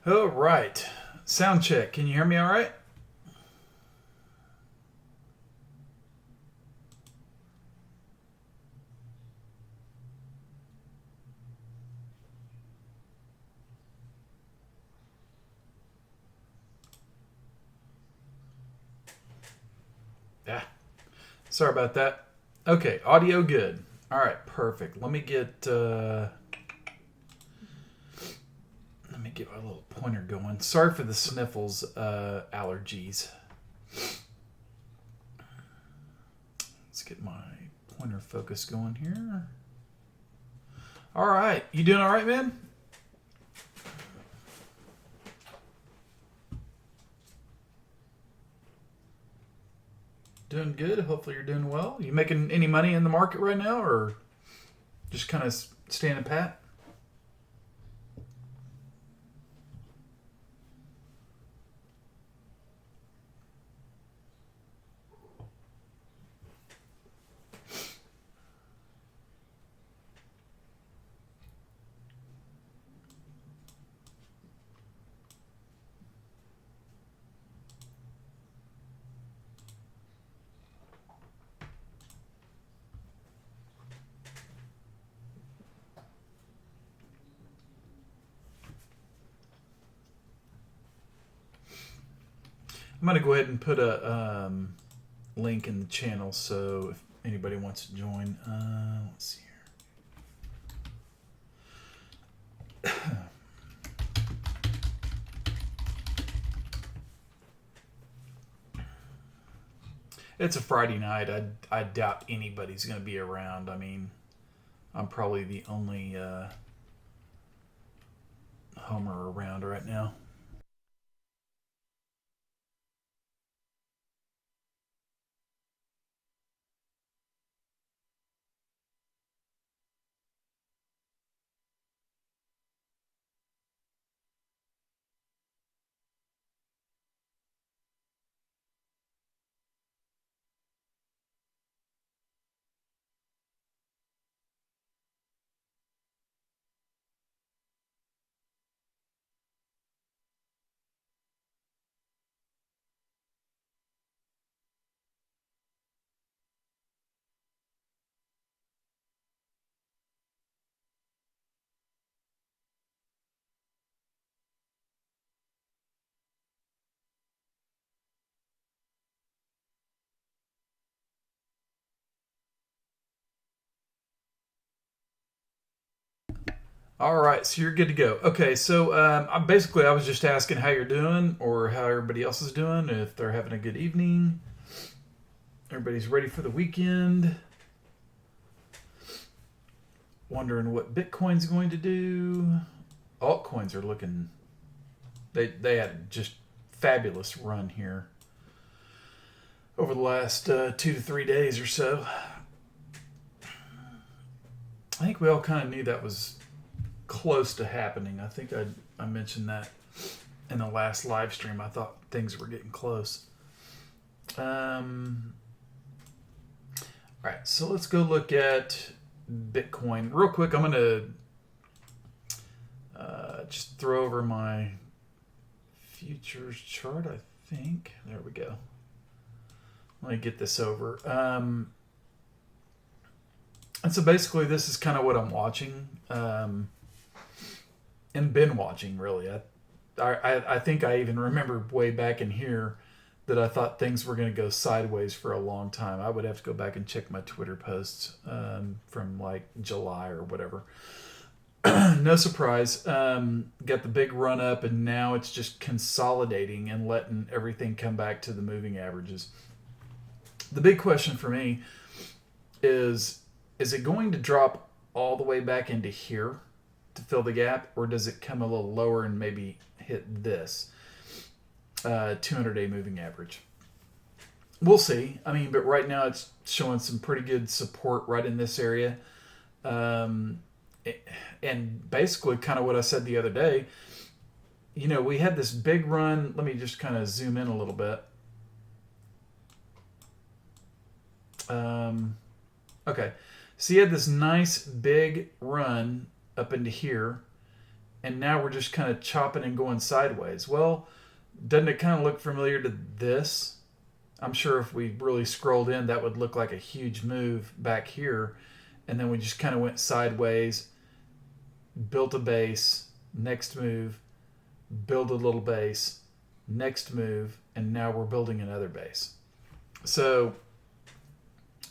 All right. Sound check. Can you hear me all right? Yeah. Sorry about that. Okay, audio good. All right, perfect. Let me get my little pointer going. Sorry for the sniffles, allergies. Let's get my pointer focus going here. All right, you doing all right, man? Doing good. Hopefully you're doing well. You making any money in the market right now, or just kind of standing pat? I'm gonna go ahead and put a link in the channel, so if anybody wants to join, let's see here. It's a Friday night. I doubt anybody's going to be around. I mean, I'm probably the only homer around right now. All right, so you're good to go. Okay, so I was just asking how you're doing, or how everybody else is doing, if they're having a good evening. Everybody's ready for the weekend. Wondering what Bitcoin's going to do. Altcoins are looking. They had just fabulous run here over the last 2 to 3 days or so. I think we all kind of knew that was close to happening. I think I mentioned that in the last live stream. I thought things were getting close. All right, so let's go look at Bitcoin real quick. I'm gonna just throw over my futures chart. I think there we go. Let me get this over. And so basically, this is kind of what I'm watching, and been watching really. I think I even remember way back in here that I thought things were going to go sideways for a long time. I would have to go back and check my Twitter posts from like July or whatever. No surprise. Got the big run up, and now it's just consolidating and letting everything come back to the moving averages. The big question for me is it going to drop all the way back into here to fill the gap, or does it come a little lower and maybe hit this 200-day moving average? We'll see. I mean, but right now it's showing some pretty good support right in this area. And basically kind of what I said the other day, we had this big run. Let me just kind of zoom in a little bit. Okay. So you had this nice big run up into here, and now we're just kind of chopping and going sideways. Well, doesn't it kind of look familiar to this? I'm sure if we really scrolled in, that would look like a huge move back here. And then we just kind of went sideways, built a base, next move, build a little base, next move, and now we're building another base. So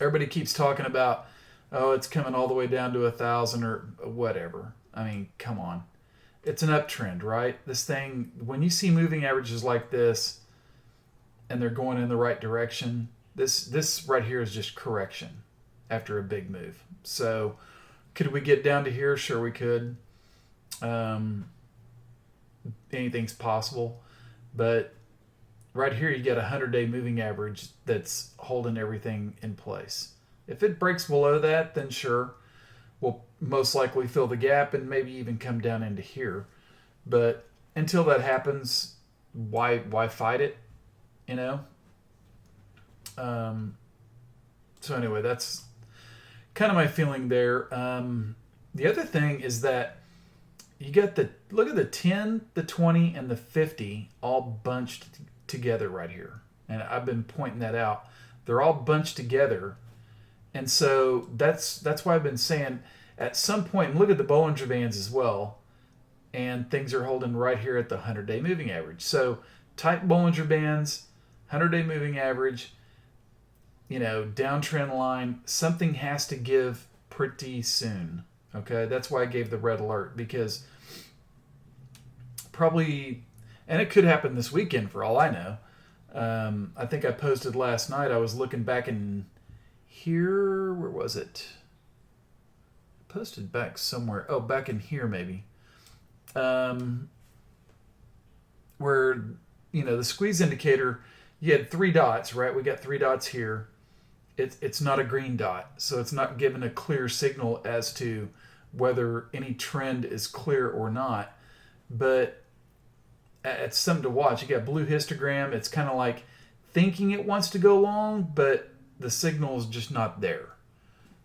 everybody keeps talking about, oh, it's coming all the way down to 1,000 or whatever. I mean, come on. It's an uptrend, right? This thing, when you see moving averages like this and they're going in the right direction, this right here is just correction after a big move. So could we get down to here? Sure, we could. Anything's possible. But right here, you get a 100-day moving average that's holding everything in place. If it breaks below that, then sure, we'll most likely fill the gap and maybe even come down into here. But until that happens, why fight it? You know? So anyway, that's kind of my feeling there. The other thing is that you got look at the 10, the 20, and the 50 all bunched together right here. And I've been pointing that out. They're all bunched together. And so that's why I've been saying at some point, and look at the Bollinger Bands as well, and things are holding right here at the 100-day moving average. So tight Bollinger Bands, 100-day moving average, downtrend line, something has to give pretty soon. Okay, that's why I gave the red alert, because probably, and it could happen this weekend for all I know. I think I posted last night, I was looking back in here, where was it? I posted back somewhere. Oh, back in here maybe. Where, the squeeze indicator, you had 3 dots, right? We got 3 dots here. It's not a green dot, so it's not giving a clear signal as to whether any trend is clear or not. But it's something to watch. You got blue histogram. It's kind of like thinking it wants to go long, but the signal is just not there.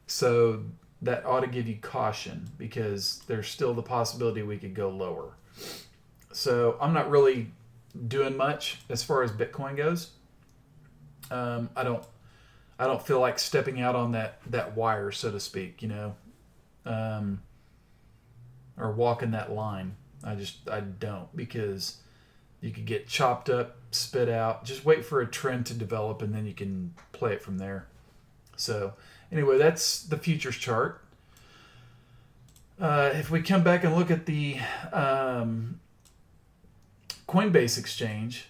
So that ought to give you caution, because there's still the possibility we could go lower. So I'm not really doing much as far as Bitcoin goes. I don't feel like stepping out on that wire, so to speak, or walking that line. I don't, because you could get chopped up, spit out. Just wait for a trend to develop, and then you can play it from there. So anyway, that's the futures chart. If we come back and look at the Coinbase exchange,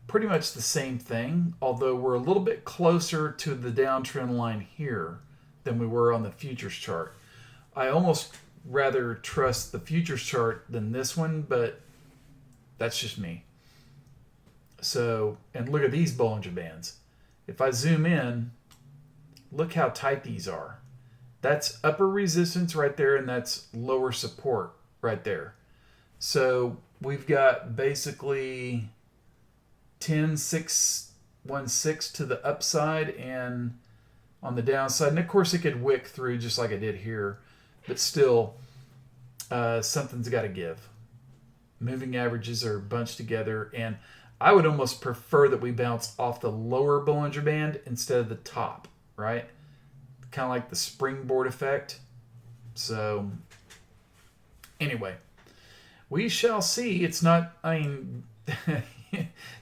pretty much the same thing, although we're a little bit closer to the downtrend line here than we were on the futures chart. I almost rather trust the futures chart than this one, but that's just me. So, and look at these Bollinger Bands. If I zoom in, look how tight these are. That's upper resistance right there, and that's lower support right there. So we've got basically 10,616 to the upside and on the downside. And of course it could wick through just like I did here, but still something's got to give. Moving averages are bunched together, and I would almost prefer that we bounce off the lower Bollinger Band instead of the top, right? Kind of like the springboard effect. So anyway, we shall see. It's not,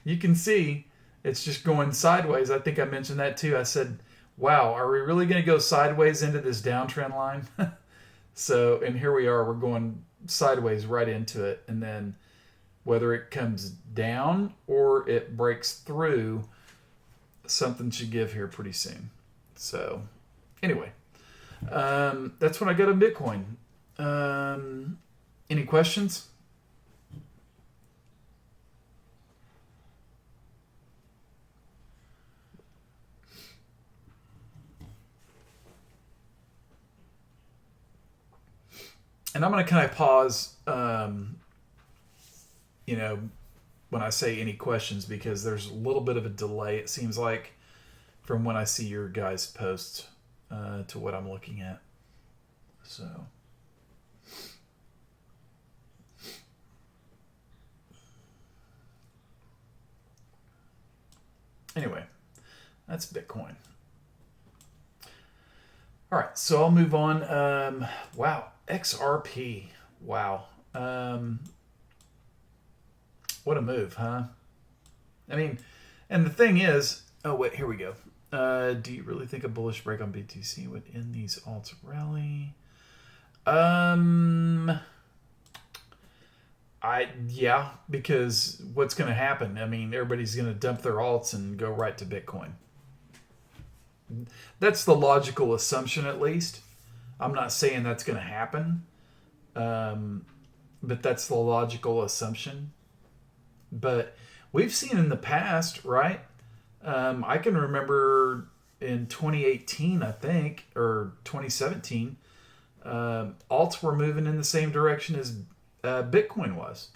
you can see it's just going sideways. I think I mentioned that too. I said, wow, are we really going to go sideways into this downtrend line? So, and here we are, we're going sideways right into it. And then whether it comes down or it breaks through, something should give here pretty soon. So anyway, that's what I got on Bitcoin. Any questions? And I'm going to kind of pause, when I say any questions, because there's a little bit of a delay, it seems like, from when I see your guys' posts to what I'm looking at. So, Anyway, that's Bitcoin. All right, so I'll move on. Wow, XRP. Wow. What a move, huh? I mean, and the thing is, oh wait, here we go. Do you really think a bullish break on BTC would end these alts rally? Yeah, because what's going to happen? I mean, everybody's going to dump their alts and go right to Bitcoin. That's the logical assumption, at least. I'm not saying that's going to happen, but that's the logical assumption. But we've seen in the past, right? I can remember in 2018, I think, or 2017, alts were moving in the same direction as Bitcoin was.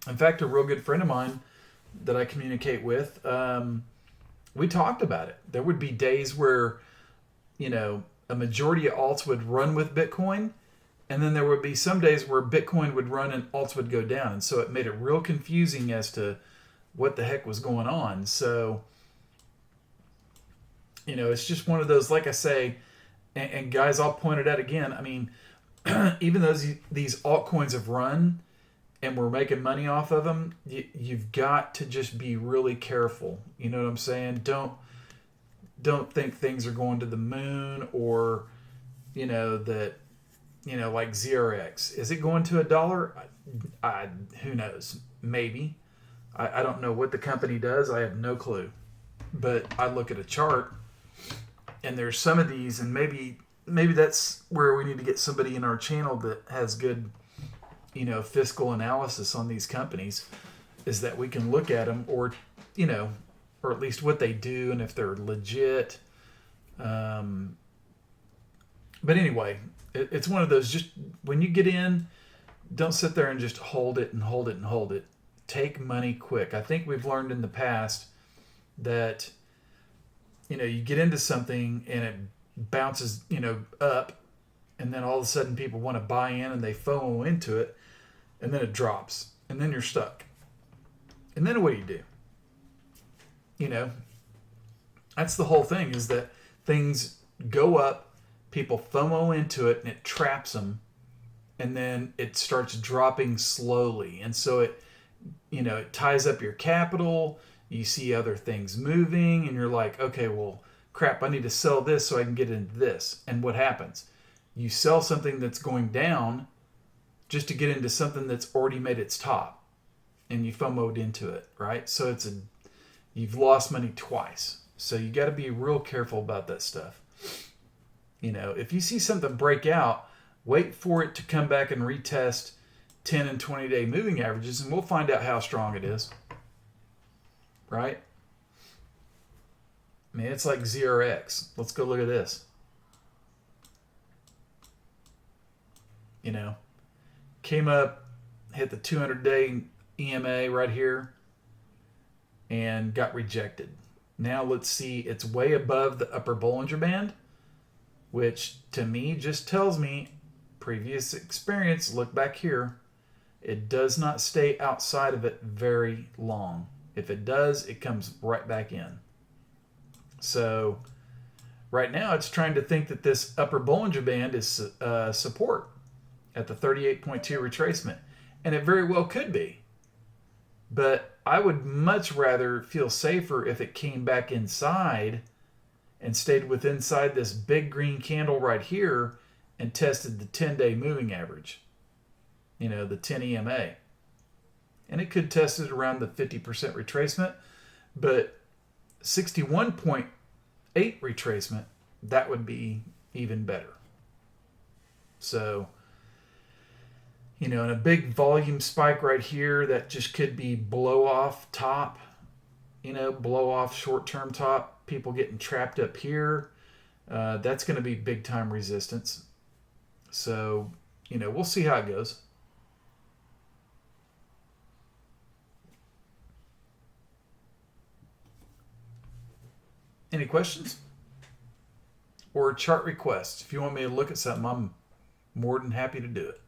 In fact, a real good friend of mine that I communicate with, we talked about it. There would be days where, a majority of alts would run with Bitcoin, and then there would be some days where Bitcoin would run and alts would go down. And so it made it real confusing as to what the heck was going on. So, it's just one of those, like I say, and guys, I'll point it out again. I mean, even though these altcoins have run and we're making money off of them, you've got to just be really careful. You know what I'm saying? Don't think things are going to the moon, or that like ZRX. Is it going to $1? Who knows? Maybe. I don't know what the company does. I have no clue. But I look at a chart, and there's some of these, and maybe that's where we need to get somebody in our channel that has good, fiscal analysis on these companies, is that we can look at them, or at least what they do and if they're legit. But anyway, it's one of those, just when you get in, don't sit there and just hold it and hold it and hold it. Take money quick. I think we've learned in the past that, you get into something and it bounces, up, and then all of a sudden people want to buy in and they FOMO into it, and then it drops, and then you're stuck. And then what do you do? That's the whole thing, is that things go up, people FOMO into it, and it traps them, and then it starts dropping slowly. And so it ties up your capital. You see other things moving, and you're like, okay, well, crap, I need to sell this so I can get into this. And what happens? You sell something that's going down just to get into something that's already made its top, and you FOMO'd into it, right? So you've lost money twice. So you got to be real careful about that stuff. If you see something break out, wait for it to come back and retest 10 and 20 day moving averages, and we'll find out how strong it is. Right? I mean, it's like ZRX. Let's go look at this. Came up, hit the 200-day EMA right here, and got rejected. Now let's see, it's way above the upper Bollinger Band, which to me just tells me, previous experience, look back here, it does not stay outside of it very long. If it does, it comes right back in. So right now it's trying to think that this upper Bollinger Band is support at the 38.2 retracement. And it very well could be. But I would much rather feel safer if it came back inside and stayed inside this big green candle right here and tested the 10-day moving average. The 10 EMA. And it could test it around the 50% retracement, but 61.8 retracement, that would be even better. So, and a big volume spike right here, that just could be blow off top, blow off short-term top, people getting trapped up here. That's going to be big time resistance. So, we'll see how it goes. Any questions? Or chart requests? If you want me to look at something, I'm more than happy to do it.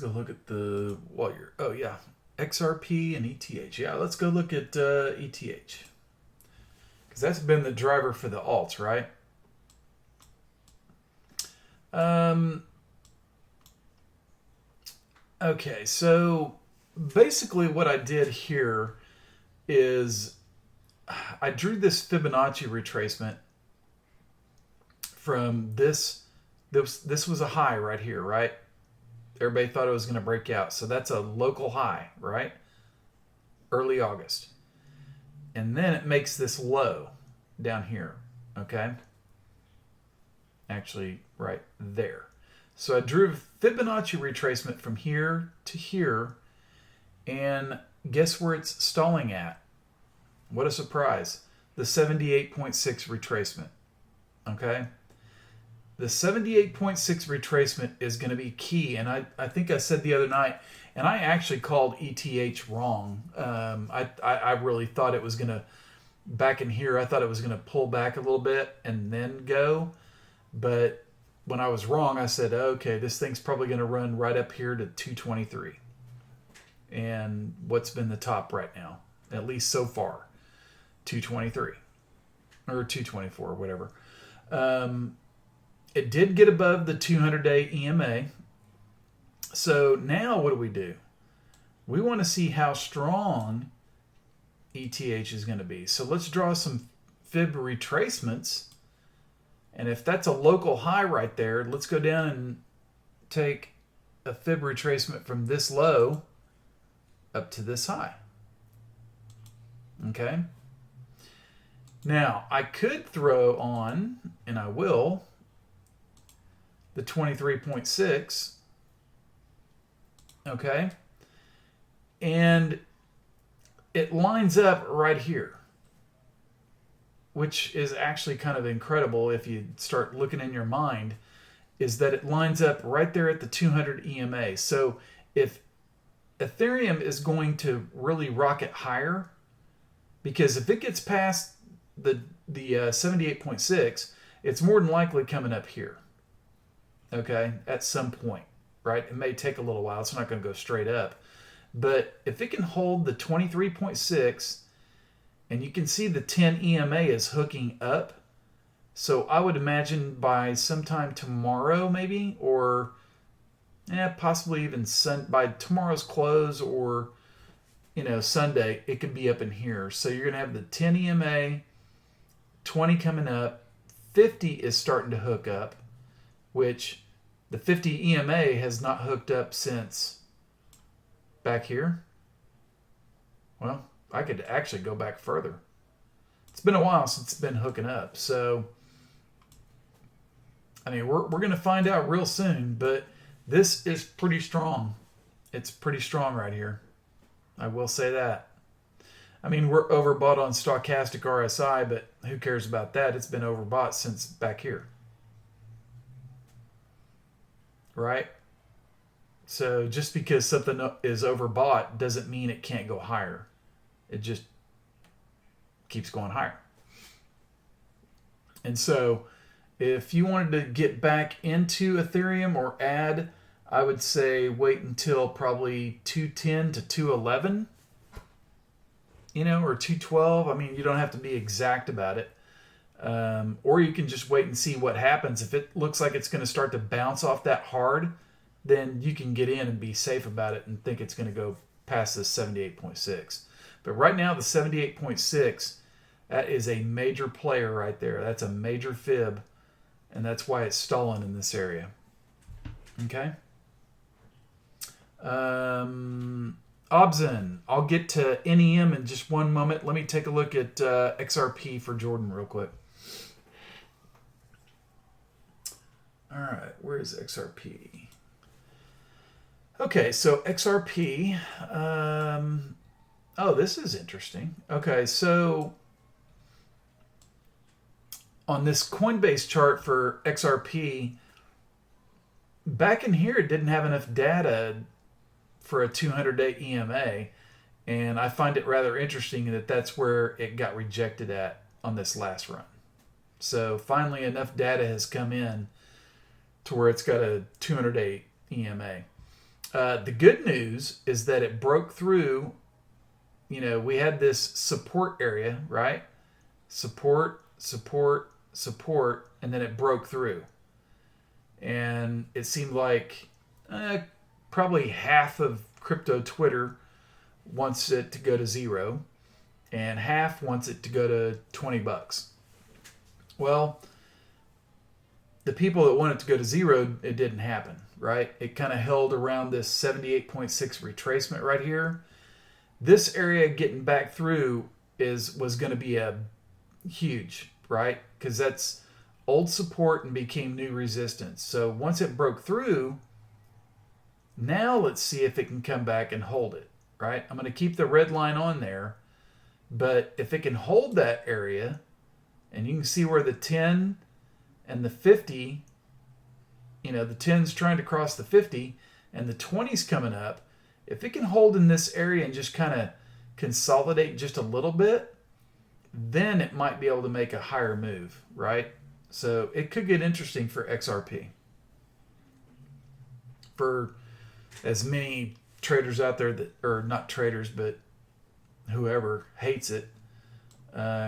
go look at oh yeah, XRP and ETH. Yeah, let's go look at ETH. Because that's been the driver for the alts, right? Okay, so basically what I did here is I drew this Fibonacci retracement from this was a high right here, right? Everybody thought it was going to break out. So that's a local high, right? Early August. And then it makes this low down here, okay? Actually, right there. So I drew a Fibonacci retracement from here to here, and guess where it's stalling at? What a surprise. The 78.6 retracement, okay? The 78.6 retracement is going to be key, and I think I said the other night, and I actually called ETH wrong. I really thought it was going to, back in here, I thought it was going to pull back a little bit and then go, but when I was wrong, I said, okay, this thing's probably going to run right up here to 223. And what's been the top right now, at least so far? 223 or 224, whatever. It did get above the 200-day EMA. So now what do? We want to see how strong ETH is going to be. So let's draw some fib retracements. And if that's a local high right there, let's go down and take a fib retracement from this low up to this high. Okay? Now, I could throw on, and I will, the 23.6. Okay? And it lines up right here, which is actually kind of incredible if you start looking in your mind, is that it lines up right there at the 200 EMA. So if Ethereum is going to really rocket higher, because if it gets past the 78.6, it's more than likely coming up here, okay, at some point, right? It may take a little while. It's not going to go straight up. But if it can hold the 23.6, and you can see the 10 EMA is hooking up. So I would imagine by sometime tomorrow maybe, or possibly even by tomorrow's close, or Sunday, it could be up in here. So you're going to have the 10 EMA, 20 coming up, 50 is starting to hook up, which the 50 EMA has not hooked up since back here. Well, I could actually go back further. It's been a while since it's been hooking up. So, I mean, we're going to find out real soon, but this is pretty strong. It's pretty strong right here. I will say that. I mean, we're overbought on stochastic RSI, but who cares about that? It's been overbought since back here. Right? So just because something is overbought doesn't mean it can't go higher. It just keeps going higher. And so if you wanted to get back into Ethereum or add, I would say wait until probably 210 to 211, or 212. I mean, you don't have to be exact about it. Or you can just wait and see what happens. If it looks like it's going to start to bounce off that hard, then you can get in and be safe about it and think it's going to go past this 78.6. But right now, the 78.6, that is a major player right there. That's a major fib, and that's why it's stalling in this area. Okay? Obzen, I'll get to NEM in just one moment. Let me take a look at XRP for Jordan real quick. All right, where is XRP? Okay, so XRP... oh, this is interesting. Okay, so on this Coinbase chart for XRP, back in here, it didn't have enough data for a 200-day EMA, and I find it rather interesting that that's where it got rejected at on this last run. So finally, enough data has come in to where it's got a 200-day EMA. The good news is that it broke through. We had this support area, right? Support, support, support, and then it broke through. And it seemed like probably half of crypto Twitter wants it to go to zero, and half wants it to go to $20. Well, the people that want it to go to zero, it didn't happen, right? It kind of held around this 78.6 retracement right here. This area getting back through was going to be a huge, right? Because that's old support and became new resistance. So once it broke through, now let's see if it can come back and hold it, right? I'm going to keep the red line on there, but if it can hold that area, and you can see where the 10 and the 50, the 10's trying to cross the 50 and the 20's coming up, if it can hold in this area and just kind of consolidate just a little bit, then it might be able to make a higher move, right? So it could get interesting for XRP. For as many traders out there that, or not traders, but whoever hates it,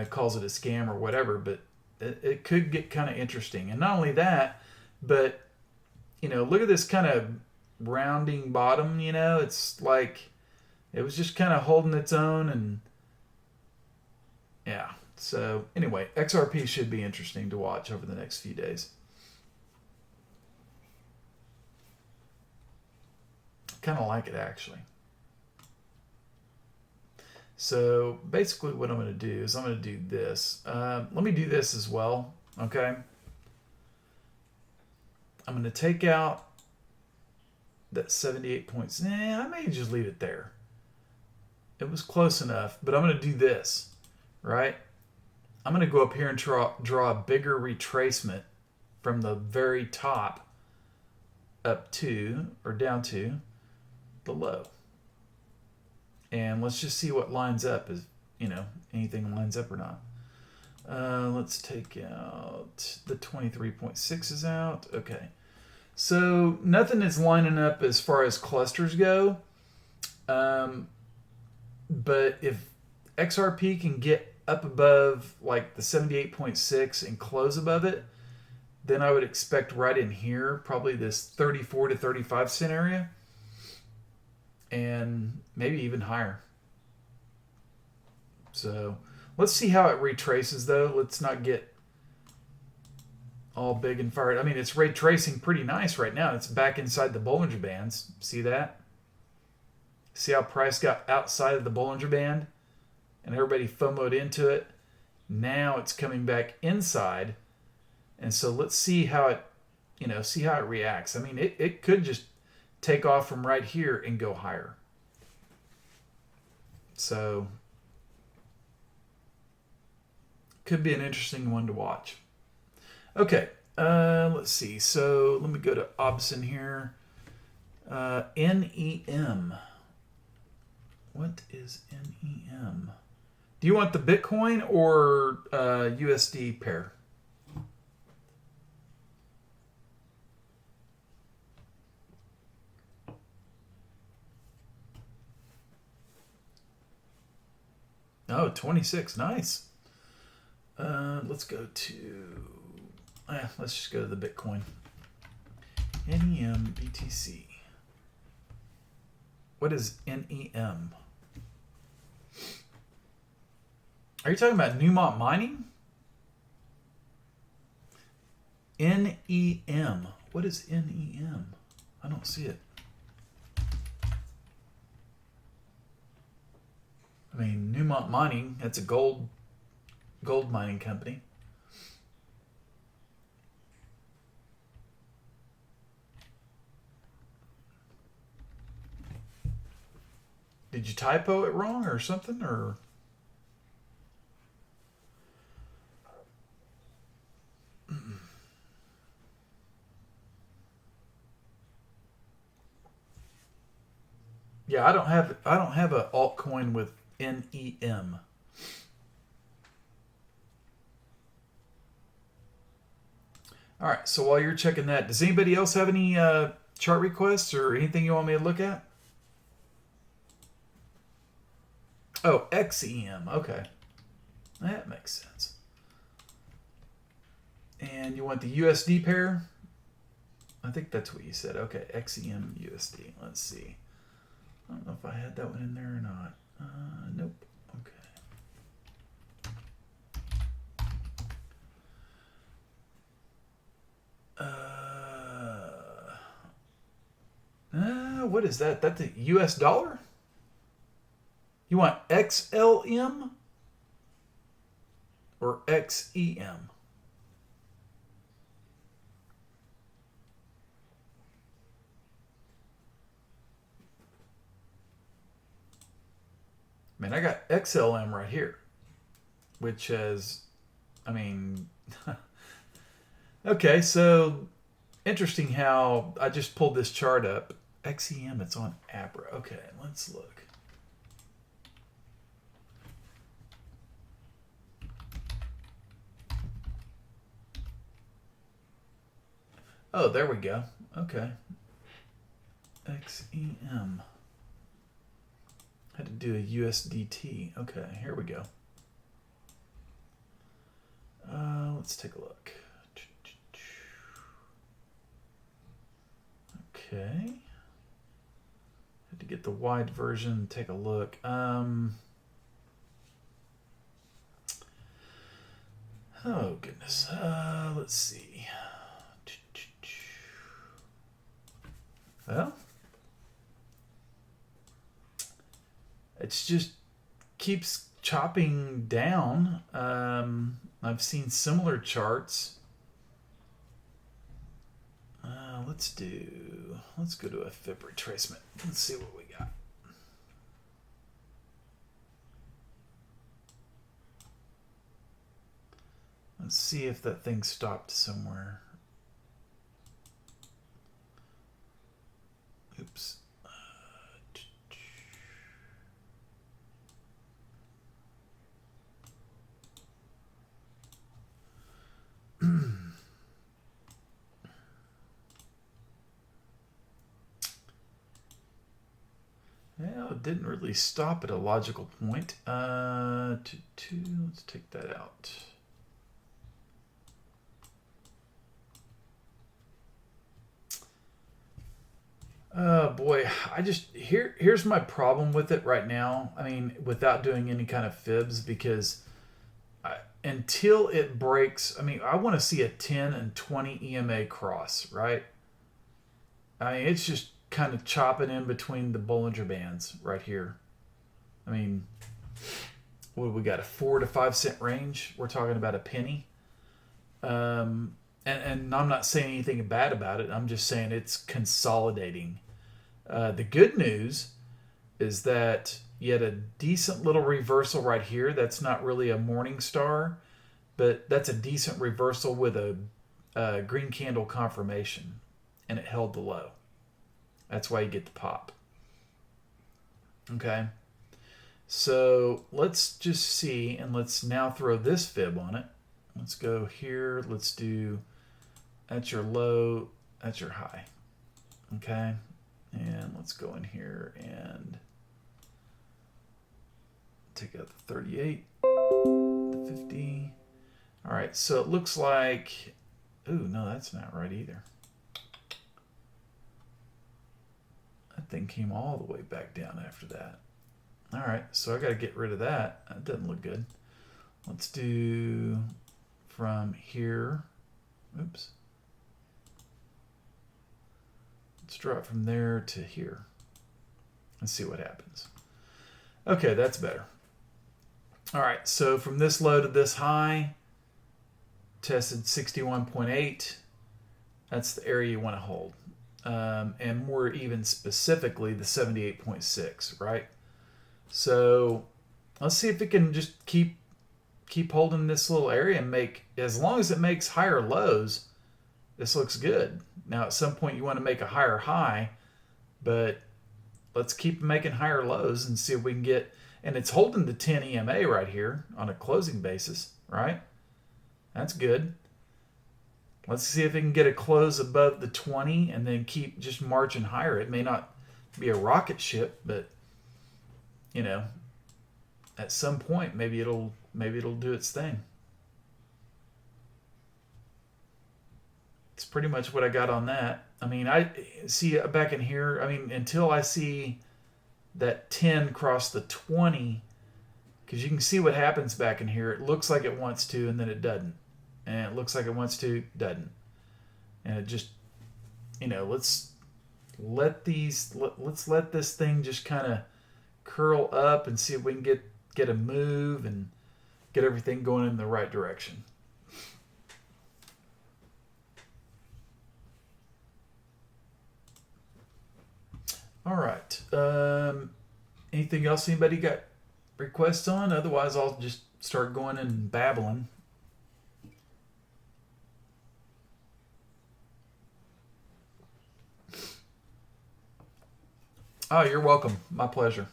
calls it a scam or whatever, but it could get kind of interesting. And not only that, but, look at this kind of rounding bottom, it's like it was just kind of holding its own. And yeah, so anyway, XRP should be interesting to watch over the next few days. Kind of like it, actually. So basically what I'm going to do is I'm going to do this. Let me do this as well, okay? I'm going to take out that 78 points. I may just leave it there. It was close enough, but I'm going to do this, right? I'm going to go up here and draw a bigger retracement from the very top up to, or down to, the low. And let's just see what lines up, as anything lines up or not. Let's take out the 23.6 is out. Okay. So nothing is lining up as far as clusters go. But if XRP can get up above like the 78.6 and close above it, then I would expect right in here, probably this 34 to 35 cent area. And maybe even higher. So let's see how it retraces, though. Let's not get all big and fired. I mean, it's retracing pretty nice right now. It's back inside the Bollinger Bands. See that? See how price got outside of the Bollinger Band? And everybody FOMO'd into it. Now it's coming back inside. And so let's see how it, see how it reacts. I mean, it could just take off from right here and go higher. So could be an interesting one to watch. Okay, let's see. So let me go to Obson here. NEM. What is NEM? Do you want the Bitcoin or USD pair? Oh, 26. Nice. Let's go to... let's just go to the Bitcoin. NEM BTC. What is NEM? Are you talking about Newmont Mining? NEM. What is NEM? I don't see it. I mean, Newmont Mining, that's a gold mining company. Did you typo it wrong or something? Or yeah, I don't have an altcoin with NEM. All right, so while you're checking that, does anybody else have any chart requests or anything you want me to look at? Oh, XEM. Okay. That makes sense. And you want the USD pair? I think that's what you said. Okay, XEM USD. Let's see. I don't know if I had that one in there or not. Nope. Okay. What is that? That's a US dollar? You want XLM or XEM? Man, I got XLM right here, which has, I mean, okay, so interesting how I just pulled this chart up. XEM, it's on Abra. Okay, let's look. Oh, there we go. Okay. XEM. Had to do a USDT. Okay, here we go. Let's take a look. Okay. Had to get the wide version and take a look. Oh, goodness. Let's see. Well, it's just keeps chopping down. I've seen similar charts. Let's go to a fib retracement. Let's see what we got. Let's see if that thing stopped somewhere. Oops. Well, it didn't really stop at a logical point. Let's take that out. Boy, here's my problem with it right now. I mean, without doing any kind of fibs, because until it breaks, I mean, I want to see a 10 and 20 EMA cross, right? I mean, it's just kind of chopping in between the Bollinger Bands right here. I mean, what do we got? A 4 to 5 cent range. We're talking about a penny. And I'm not saying anything bad about it. I'm just saying it's consolidating. The good news is that you had a decent little reversal right here. That's not really a morning star, but that's a decent reversal with a green candle confirmation, and it held the low. That's why you get the pop. Okay. So let's just see, and let's now throw this fib on it. Let's go here. Let's do, that's your low, that's your high. Okay. And let's go in here and take out the 38, the 50. All right. So it looks like, ooh, no, that's not right either. That thing came all the way back down after that. All right. So I got to get rid of that. That doesn't look good. Let's do from here. Oops. Let's draw it from there to here and see what happens. Okay, that's better. All right, so from this low to this high, tested 61.8. That's the area you want to hold. And more even specifically, the 78.6, right? So let's see if it can just keep holding this little area and make, as long as it makes higher lows, this looks good. Now, at some point, you want to make a higher high, but let's keep making higher lows and see if we can get, and it's holding the 10 EMA right here on a closing basis, right? That's good. Let's see if it can get a close above the 20 and then keep just marching higher. It may not be a rocket ship, but you know, at some point maybe it'll do its thing. It's pretty much what I got on that. I mean, I see back in here. I mean, until I see that 10 cross the 20, because you can see what happens back in here. It looks like it wants to, and then it doesn't. And it looks like it wants to, doesn't. And it just, let's let this thing just kind of curl up and see if we can get a move and get everything going in the right direction. All right. Anything else anybody got requests on? Otherwise, I'll just start going and babbling. Oh, you're welcome. My pleasure.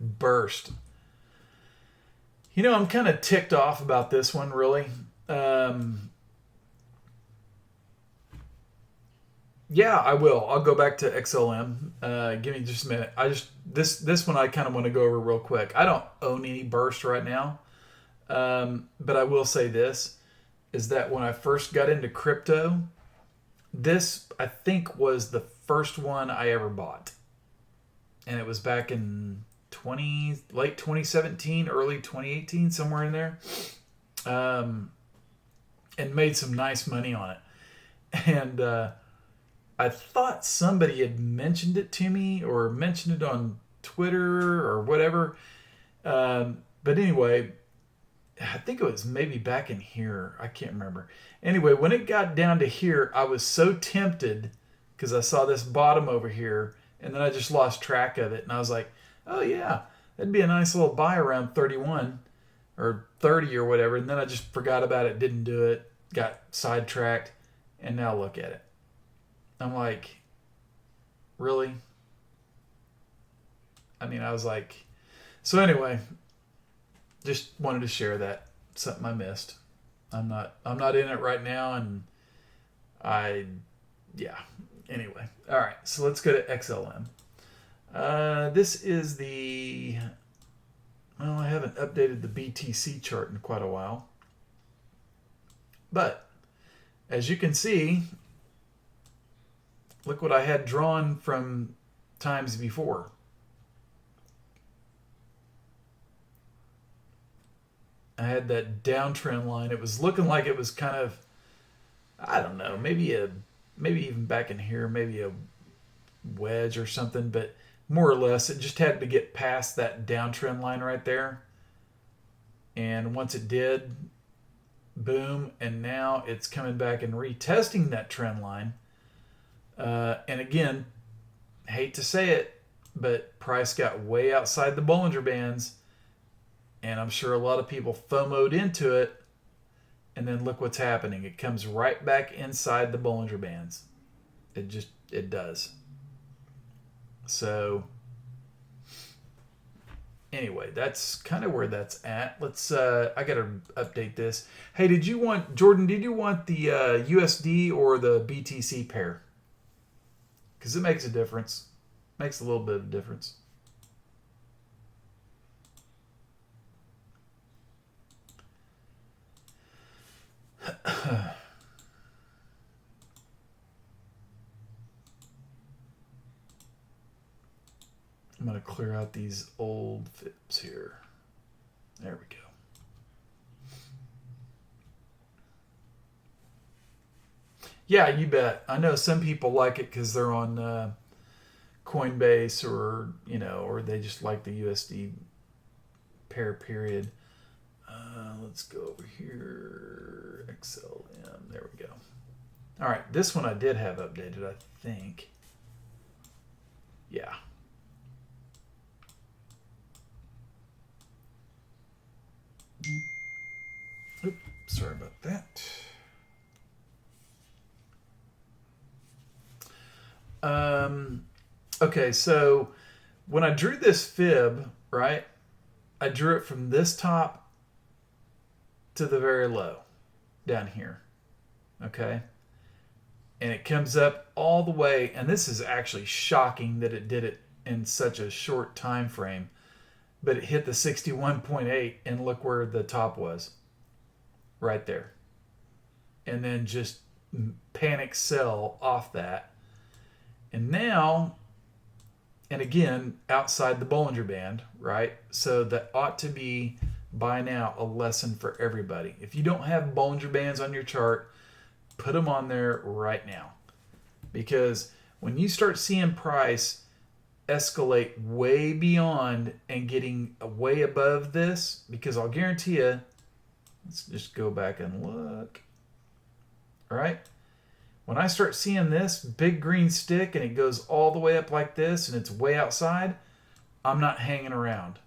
Burst. I'm kind of ticked off about this one, really. Yeah, I will. I'll go back to XLM. Give me just a minute. This one I kind of want to go over real quick. I don't own any Burst right now, but I will say this is that when I first got into crypto, this I think was the first one I ever bought, and it was back in late 2017, early 2018, somewhere in there, and made some nice money on it, and. I thought somebody had mentioned it to me or mentioned it on Twitter or whatever. But anyway, I think it was maybe back in here. I can't remember. Anyway, when it got down to here, I was so tempted because I saw this bottom over here and then I just lost track of it. And I was like, oh yeah, that'd be a nice little buy around 31 or 30 or whatever. And then I just forgot about it, didn't do it, got sidetracked, and now look at it. I'm like, really? I mean, I was like, so anyway, just wanted to share that. Something I missed. I'm not in it right now, and anyway. All right, so let's go to XLM. This is I haven't updated the BTC chart in quite a while. But, as you can see, look what I had drawn from times before. I had that downtrend line. It was looking like it was kind of, I don't know, maybe even back in here, maybe a wedge or something, but more or less it just had to get past that downtrend line right there. And once it did, boom, and now it's coming back and retesting that trend line. And again, hate to say it, but price got way outside the Bollinger Bands, and I'm sure a lot of people FOMO'd into it, and then look what's happening. It comes right back inside the Bollinger Bands. It does. So, anyway, that's kind of where that's at. Let's, I gotta update this. Hey, Jordan, did you want the USD or the BTC pair? Because it makes a difference. Makes a little bit of a difference. I'm going to clear out these old fibs here. There we go. Yeah, you bet. I know some people like it because they're on Coinbase or they just like the USD pair period. Let's go over here. XLM. There we go. All right. This one I did have updated, I think. Yeah. Oops, sorry about that. Okay, so when I drew this fib, right, I drew it from this top to the very low down here. Okay. And it comes up all the way. And this is actually shocking that it did it in such a short time frame. But it hit the 61.8 and look where the top was. Right there. And then just panic sell off that. And now, and again, outside the Bollinger Band, right? So that ought to be, by now, a lesson for everybody. If you don't have Bollinger Bands on your chart, put them on there right now. Because when you start seeing price escalate way beyond and getting way above this, because I'll guarantee you, let's just go back and look. All right. When I start seeing this big green stick and it goes all the way up like this and it's way outside, I'm not hanging around.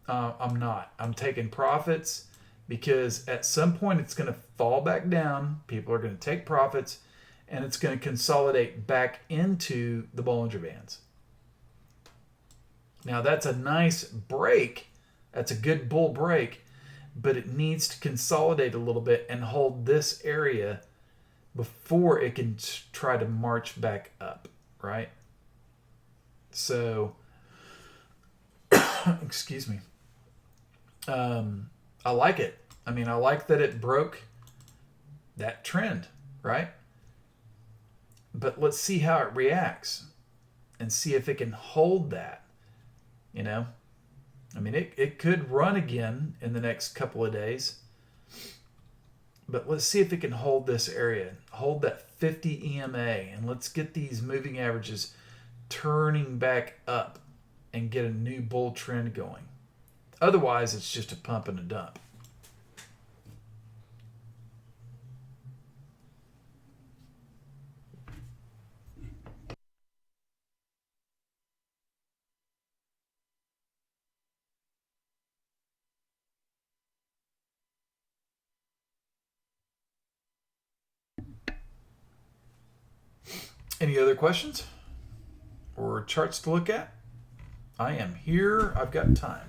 I'm not. I'm taking profits because at some point it's going to fall back down. People are going to take profits and it's going to consolidate back into the Bollinger Bands. Now that's a nice break. That's a good bull break, but it needs to consolidate a little bit and hold this area before it can try to march back up, right? So, excuse me. I like it. I mean, I like that it broke that trend, right? But let's see how it reacts and see if it can hold that, you know? I mean, it could run again in the next couple of days. But let's see if it can hold this area, hold that 50 EMA, and let's get these moving averages turning back up and get a new bull trend going. Otherwise, it's just a pump and a dump. Any other questions or charts to look at? I am here. I've got time.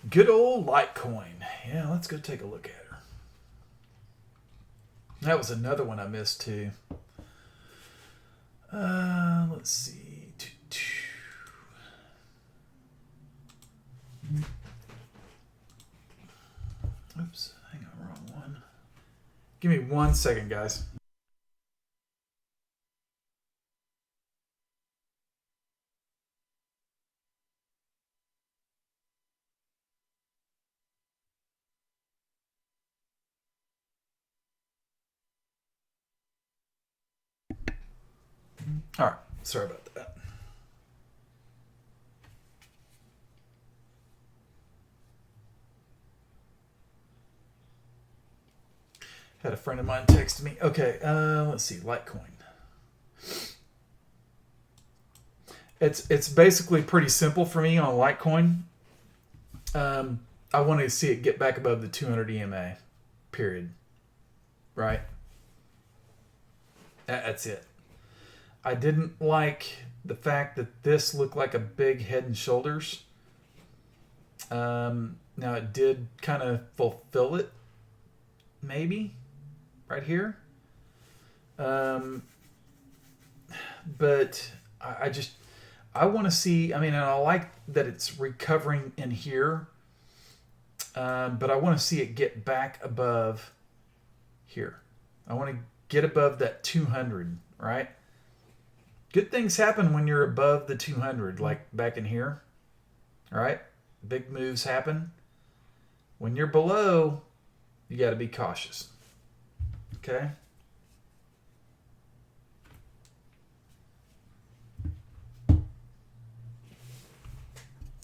Good old Litecoin. Yeah, let's go take a look at her. That was another one I missed too. Let's see. Oops, hang on, wrong one. Give me 1 second, guys. All right, sorry about that. Had a friend of mine text me. Okay, let's see, Litecoin. It's basically pretty simple for me on Litecoin. I want to see it get back above the 200 EMA, period. Right? That's it. I didn't like the fact that this looked like a big head and shoulders. Now it did kind of fulfill it, maybe, right here. But I want to see, I mean, and I like that it's recovering in here, but I want to see it get back above here. I want to get above that 200, right? Good things happen when you're above the 200, like back in here, all right? Big moves happen. When you're below, you got to be cautious, okay?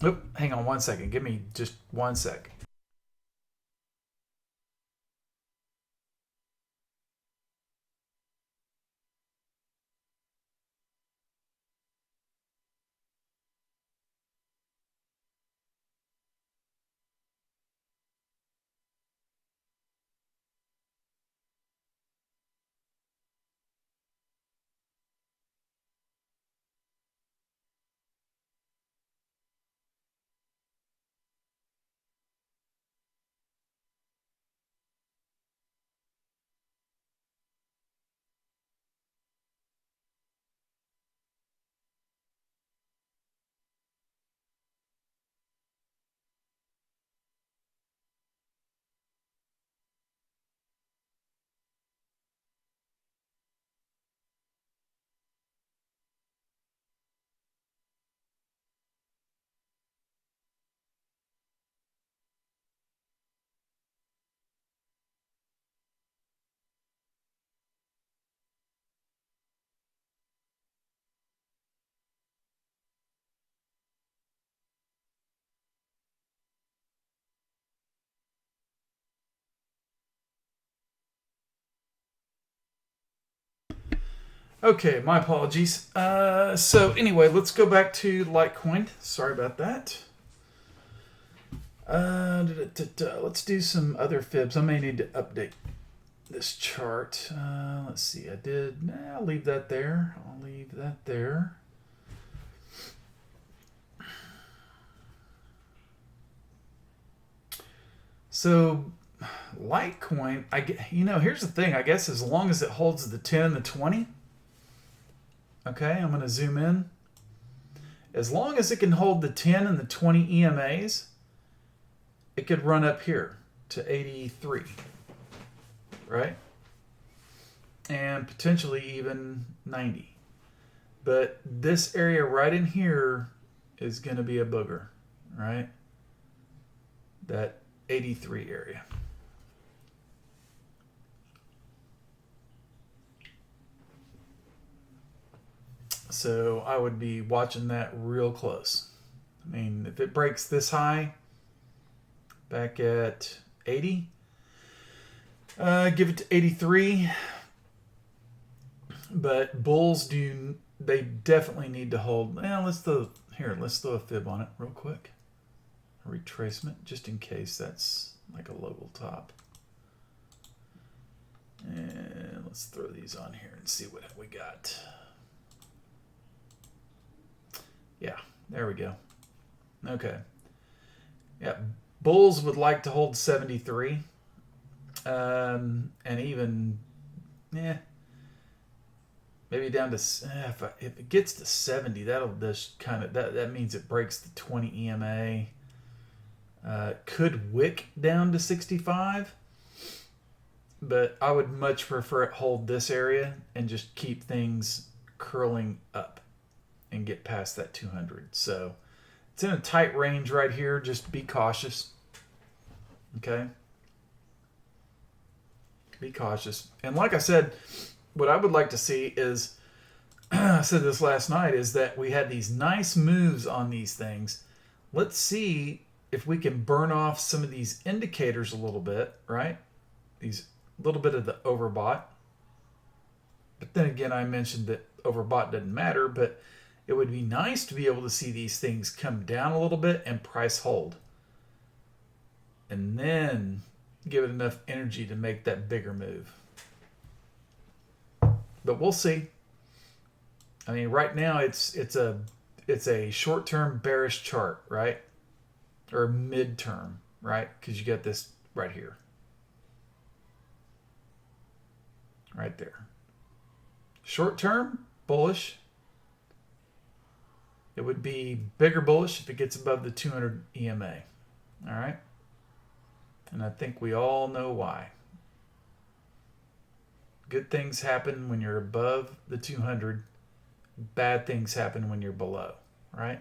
Oh, hang on one second. Give me just 1 sec. Okay, my apologies. So anyway, let's go back to Litecoin. Sorry about that. Let's do some other fibs. I may need to update this chart. Let's see. I'll leave that there. I'll leave that there. So Litecoin, here's the thing. I guess as long as it holds the 10 and the 20. Okay, I'm going to zoom in. As long as it can hold the 10 and the 20 EMAs, it could run up here to 83, right? And potentially even 90. But this area right in here is going to be a booger, right? That 83 area. So I would be watching that real close. I mean, if it breaks this high, back at 80, give it to 83. But bulls they definitely need to hold. Let's throw a fib on it real quick. A retracement, just in case that's like a local top. And let's throw these on here and see what we got. Yeah, there we go. Okay. Yeah, bulls would like to hold 73. And even, maybe down to, if it gets to 70, that'll just that means it breaks the 20 EMA. Could wick down to 65, but I would much prefer it hold this area and just keep things curling up and get past that 200. So it's in a tight range right here. Just be cautious. Okay? Be cautious. And like I said, what I would like to see is, I said this last night, is that we had these nice moves on these things. Let's see if we can burn off some of these indicators a little bit, right? These little bit of the overbought. But then again, I mentioned that overbought doesn't matter, but it would be nice to be able to see these things come down a little bit and price hold. And then give it enough energy to make that bigger move. But we'll see. I mean, right now it's a short-term bearish chart, right? Or mid-term, right? Because you got this right here. Right there. Short-term, bullish. It would be bigger bullish if it gets above the 200 EMA. All right? And I think we all know why. Good things happen when you're above the 200. Bad things happen when you're below, right?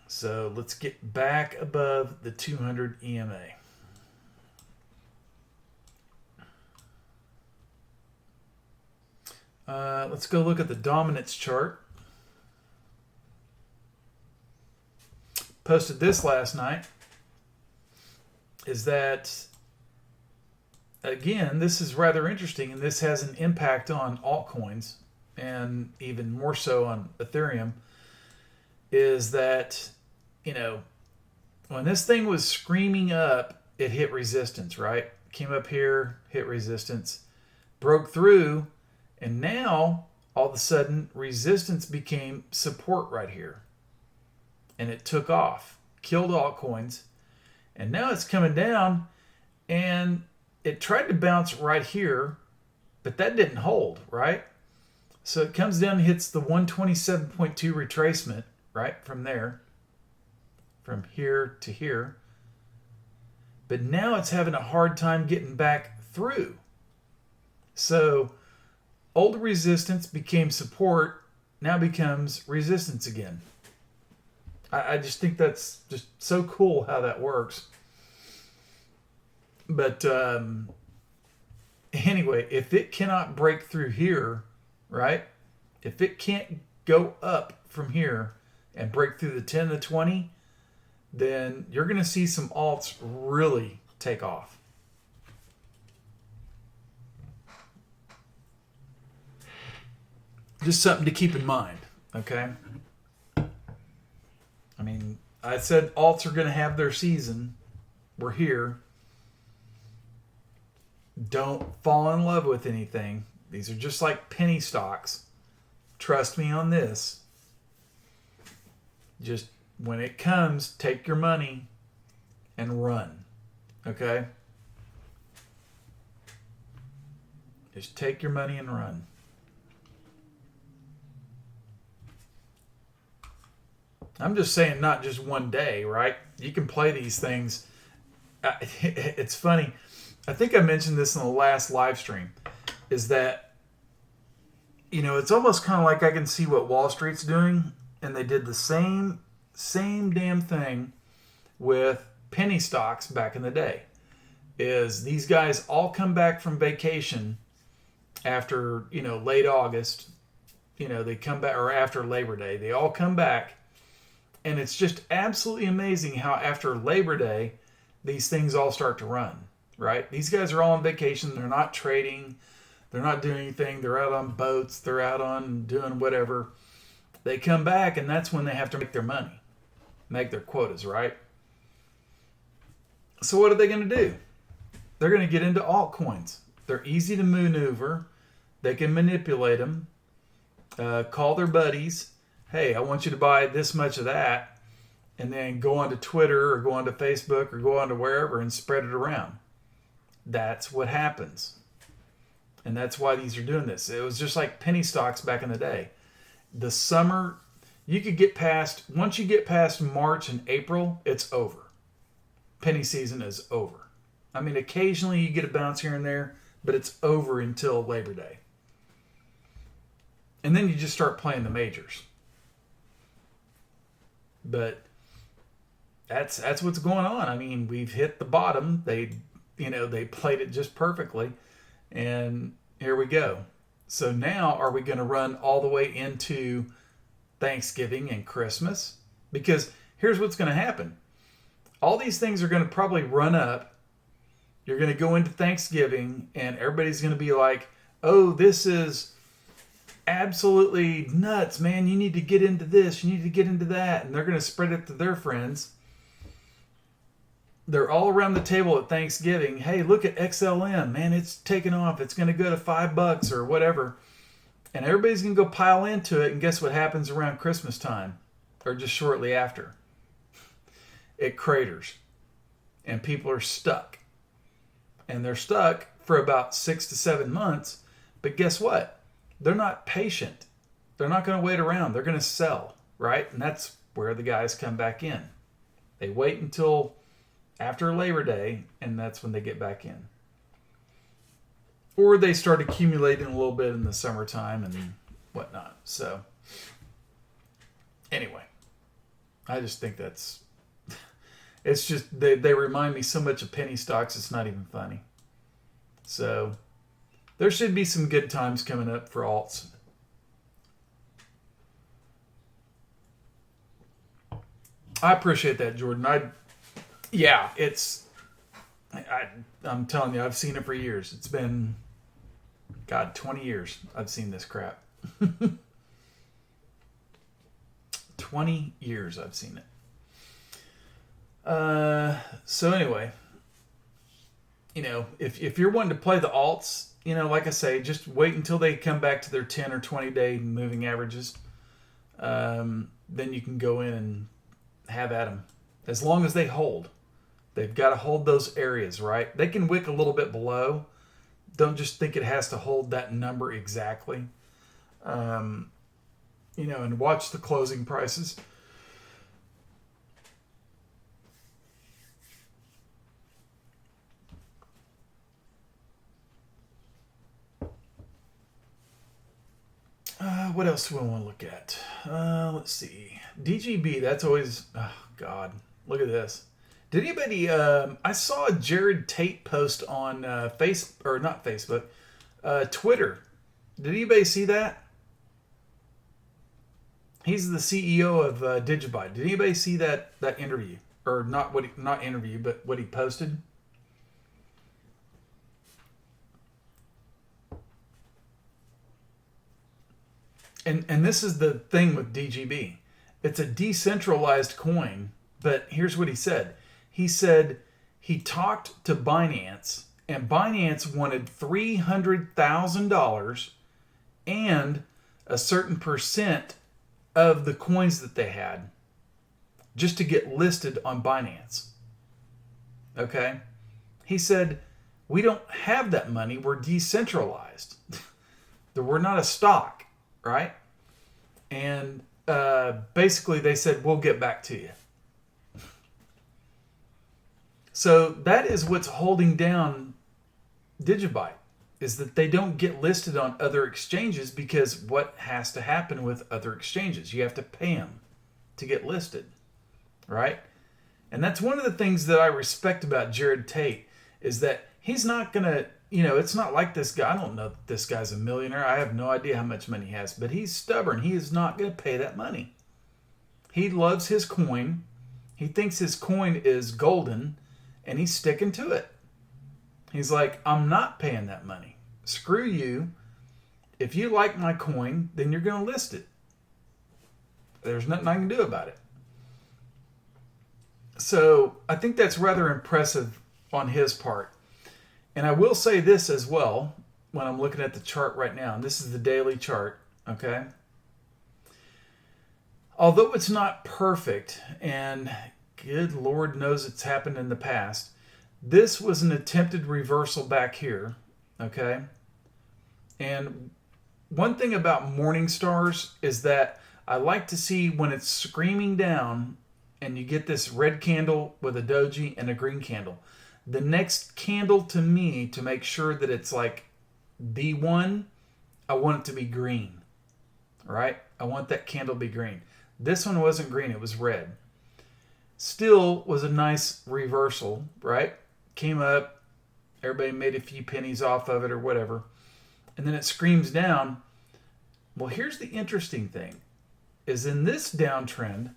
So let's get back above the 200 EMA. Let's go look at the dominance chart. posted this last night, is that, again, this is rather interesting, and this has an impact on altcoins, and even more so on Ethereum, is that, when this thing was screaming up, it hit resistance, right? Came up here, hit resistance, broke through, and now, all of a sudden, resistance became support right here. And it took off, killed altcoins, and now it's coming down, and it tried to bounce right here, but that didn't hold, right? So it comes down and hits the 127.2 retracement, right, from there, from here to here. But now it's having a hard time getting back through. So old resistance became support, now becomes resistance again. I just think that's just so cool how that works. But anyway, if it cannot break through here, right? If it can't go up from here and break through the 10 to 20, then you're going to see some alts really take off. Just something to keep in mind, okay? I mean, I said alts are going to have their season. We're here. Don't fall in love with anything. These are just like penny stocks. Trust me on this. Just when it comes, take your money and run. Okay? Just take your money and run. I'm just saying not just one day, right? You can play these things. It's funny. I think I mentioned this in the last live stream, is that, it's almost kind of like I can see what Wall Street's doing, and they did the same damn thing with penny stocks back in the day. Is these guys all come back from vacation after, late August, they come back, or after Labor Day, they all come back, and it's just absolutely amazing how after Labor Day, these things all start to run. Right? These guys are all on vacation. They're not trading. They're not doing anything. They're out on boats. They're out on doing whatever. They come back, and that's when they have to make their money, make their quotas, right? So what are they going to do? They're going to get into altcoins. They're easy to maneuver. They can manipulate them. Call their buddies. Hey, I want you to buy this much of that. And then go onto Twitter or go onto Facebook or go onto wherever and spread it around. That's what happens. And that's why these are doing this. It was just like penny stocks back in the day. The summer, once you get past March and April, it's over. Penny season is over. I mean, occasionally you get a bounce here and there, but it's over until Labor Day. And then you just start playing the majors. But that's what's going on. I mean, we've hit the bottom. They played it just perfectly. And here we go. So now are we going to run all the way into Thanksgiving and Christmas? Because here's what's going to happen. All these things are going to probably run up. You're going to go into Thanksgiving and everybody's going to be like, oh, this is absolutely nuts, man. You need to get into this. You need to get into that. And they're going to spread it to their friends. They're all around the table at Thanksgiving. Hey, look at XLM. Man, it's taking off. It's going to go to $5 or whatever. And everybody's going to go pile into it. And guess what happens around Christmas time? Or just shortly after? It craters. And people are stuck. And they're stuck for about 6 to 7 months. But guess what? They're not patient. They're not going to wait around. They're going to sell, right? And that's where the guys come back in. They wait until after Labor Day, and that's when they get back in. Or they start accumulating a little bit in the summertime and whatnot. So, anyway, I just think it's just, they remind me so much of penny stocks, it's not even funny. So, there should be some good times coming up for alts. I appreciate that, Jordan. Yeah, I'm telling you, I've seen it for years. It's been, God, 20 years I've seen this crap. 20 years I've seen it. So anyway, if you're wanting to play the alts, like I say, just wait until they come back to their 10 or 20 day moving averages. Then you can go in and have at them. As long as they hold. They've got to hold those areas, right? They can wick a little bit below. Don't just think it has to hold that number exactly. And watch the closing prices. What else do we want to look at? Let's see. DGB, that's always... Oh, God. Look at this. Did anybody... I saw a Jared Tate post on not Facebook, Twitter. Did anybody see that? He's the CEO of Digibyte. Did anybody see that interview? Or not interview, but what he posted? And this is the thing with DGB. It's a decentralized coin, but here's what he said. He said he talked to Binance, and Binance wanted $300,000 and a certain percent of the coins that they had just to get listed on Binance. Okay? He said, we don't have that money. We're decentralized. We're not a stock, right? And basically they said, we'll get back to you. So that is what's holding down Digibyte, is that they don't get listed on other exchanges, because what has to happen with other exchanges? You have to pay them to get listed, right? And that's one of the things that I respect about Jared Tate, is that he's not going to, it's not like this guy. I don't know that this guy's a millionaire. I have no idea how much money he has, but he's stubborn. He is not going to pay that money. He loves his coin. He thinks his coin is golden, and he's sticking to it. He's like, I'm not paying that money. Screw you. If you like my coin, then you're going to list it. There's nothing I can do about it. So I think that's rather impressive on his part. And I will say this as well, when I'm looking at the chart right now, and this is the daily chart, okay? Although it's not perfect, and good Lord knows it's happened in the past, this was an attempted reversal back here, okay? And one thing about morning stars is that I like to see when it's screaming down and you get this red candle with a doji and a green candle. The next candle to me, to make sure that it's like the one, I want it to be green, right? I want that candle to be green. This one wasn't green, it was red. Still was a nice reversal, right? Came up, everybody made a few pennies off of it or whatever. And then it screams down. Well, here's the interesting thing, is in this downtrend,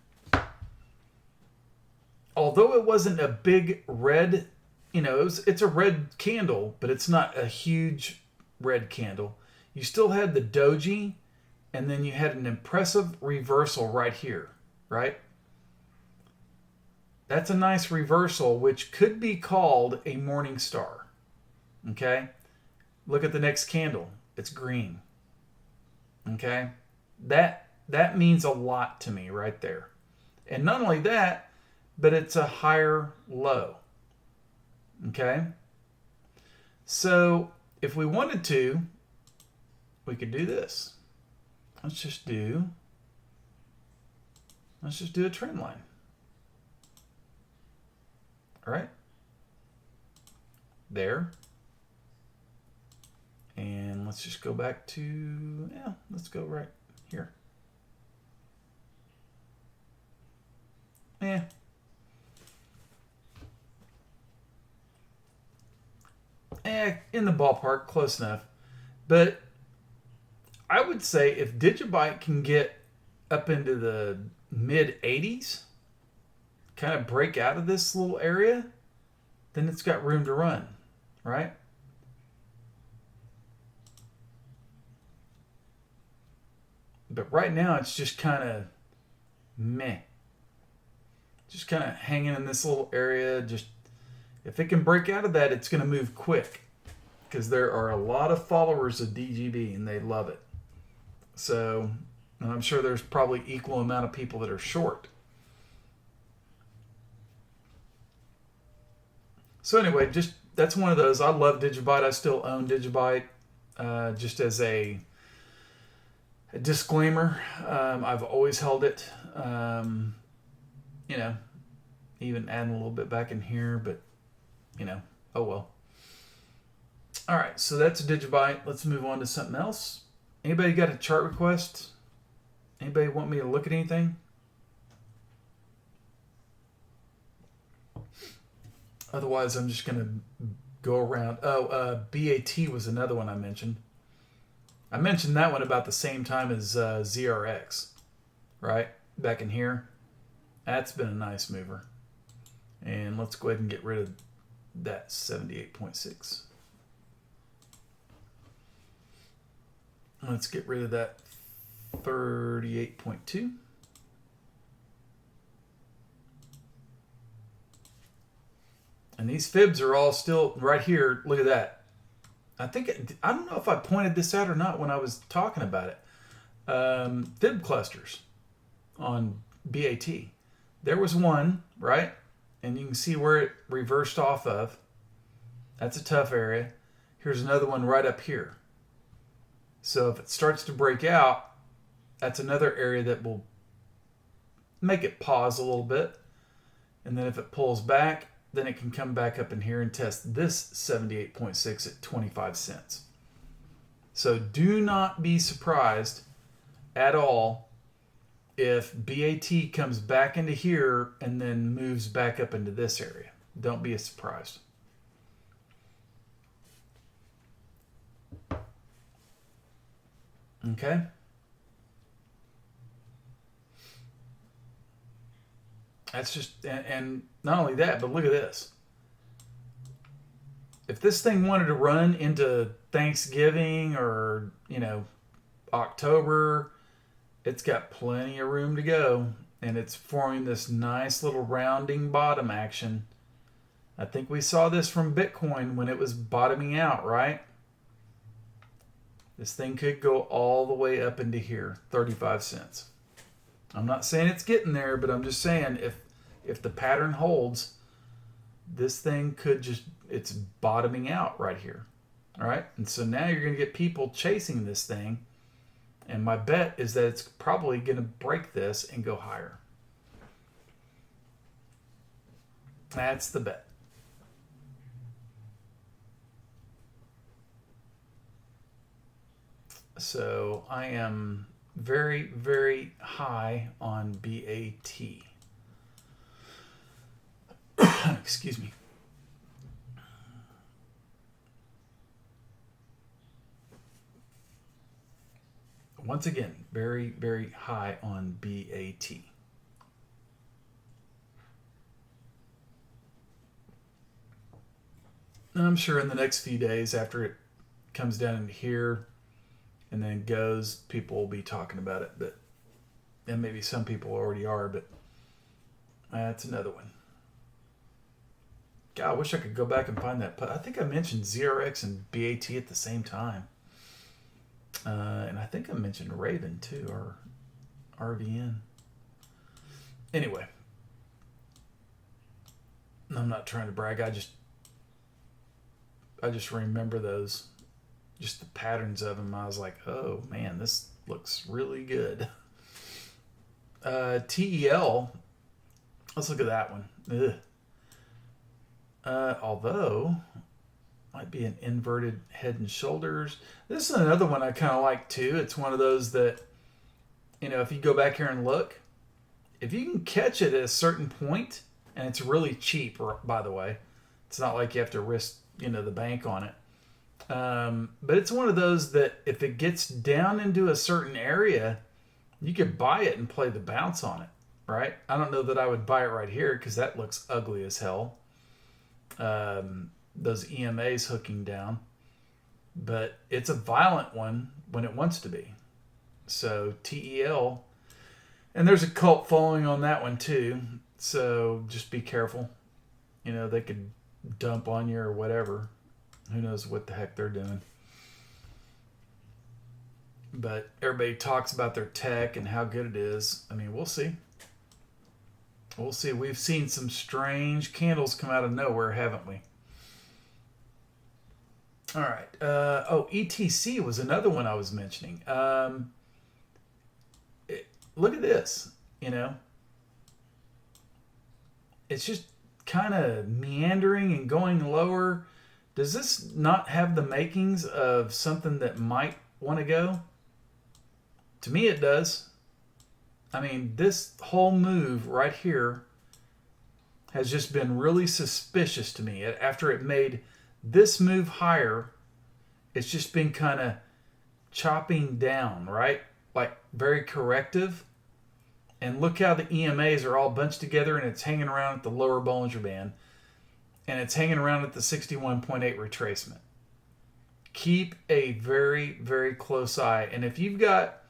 although it wasn't a big red, it's a red candle, but it's not a huge red candle. You still had the doji, and then you had an impressive reversal right here, right? That's a nice reversal, which could be called a morning star. Okay? Look at the next candle. It's green. Okay? That means a lot to me right there. And not only that, but it's a higher low. Okay? So, if we wanted to, we could do this. Let's just do a trend line. All right? There. And let's just go back to, let's go right here. In the ballpark, close enough. But I would say if Digibyte can get up into the mid 80s, kind of break out of this little area, then it's got room to run, right? But right now it's just kind of meh. Just kind of hanging in this little area. Just if it can break out of that, it's going to move quick because there are a lot of followers of DGB and they love it. So, and I'm sure there's probably equal amount of people that are short. So anyway, just that's one of those. I love Digibyte. I still own Digibyte. Just as a disclaimer, I've always held it. You know, even adding a little bit back in here, but you know, oh well. All right, so that's Digibyte. Let's move on to something else. Anybody got a chart request? Anybody want me to look at anything? Otherwise, I'm just going to go around. BAT was another one I mentioned. I mentioned that one about the same time as ZRX, right? Back in here. That's been a nice mover. And let's go ahead and get rid of that 78.6. Let's get rid of that 38.2. And these fibs are all still right here. Look at that. I don't know if I pointed this out or not when I was talking about it. Fib clusters on BAT. There was one, right? And you can see where it reversed off of. That's a tough area. Here's another one right up here. So if it starts to break out, that's another area that will make it pause a little bit. And then if it pulls back, then it can come back up in here and test this 78.6 at 25 cents. So do not be surprised at all if BAT comes back into here and then moves back up into this area. Don't be surprised. Okay. That's just, and not only that, but look at this. If this thing wanted to run into Thanksgiving or, you know, October, it's got plenty of room to go. And it's forming this nice little rounding bottom action. I think we saw this from Bitcoin when it was bottoming out, right? This thing could go all the way up into here, 35 cents. I'm not saying it's getting there, but I'm just saying if the pattern holds, this thing could just, it's bottoming out right here. All right. And so now you're going to get people chasing this thing. And my bet is that it's probably going to break this and go higher. That's the bet. So I am very, very high on BAT. Excuse me. Once again, very, very high on BAT. And I'm sure in the next few days after it comes down in here and then goes, people will be talking about it. But, and maybe some people already are, but that's another one. God, I wish I could go back and find that. But I think I mentioned ZRX and BAT at the same time. And I think I mentioned Raven too, or RVN. Anyway, I'm not trying to brag. I just remember those, just the patterns of them. I was like, oh man, this looks really good. TEL, let's look at that one. Although might be an inverted head and shoulders. This is another one I kind of like too. It's one of those that, you know, if you go back here and look, if you can catch it at a certain point, and it's really cheap, by the way. It's not like you have to risk, you know, the bank on it. But it's one of those that if it gets down into a certain area, you could buy it and play the bounce on it. right? I don't know that I would buy it right here because that looks ugly as hell. Those EMAs hooking down. But it's a violent one when it wants to be. So TEL, and there's a cult following on that one too. So just be careful. You know, they could dump on you or whatever. Who knows what the heck they're doing. But everybody talks about their tech and how good it is. I mean, we'll see. We'll see. We've seen some strange candles come out of nowhere, haven't we? All right. ETC was another one I was mentioning. Look at this. You know, it's just kind of meandering and going lower. Does this not have the makings of something that might want to go? To me, it does. I mean, this whole move right here has just been really suspicious to me. After it made this move higher, it's just been kind of chopping down, right? Like very corrective. And look how the EMAs are all bunched together and it's hanging around at the lower Bollinger Band. And it's hanging around at the 61.8 retracement. Keep a very, very close eye. And if you've got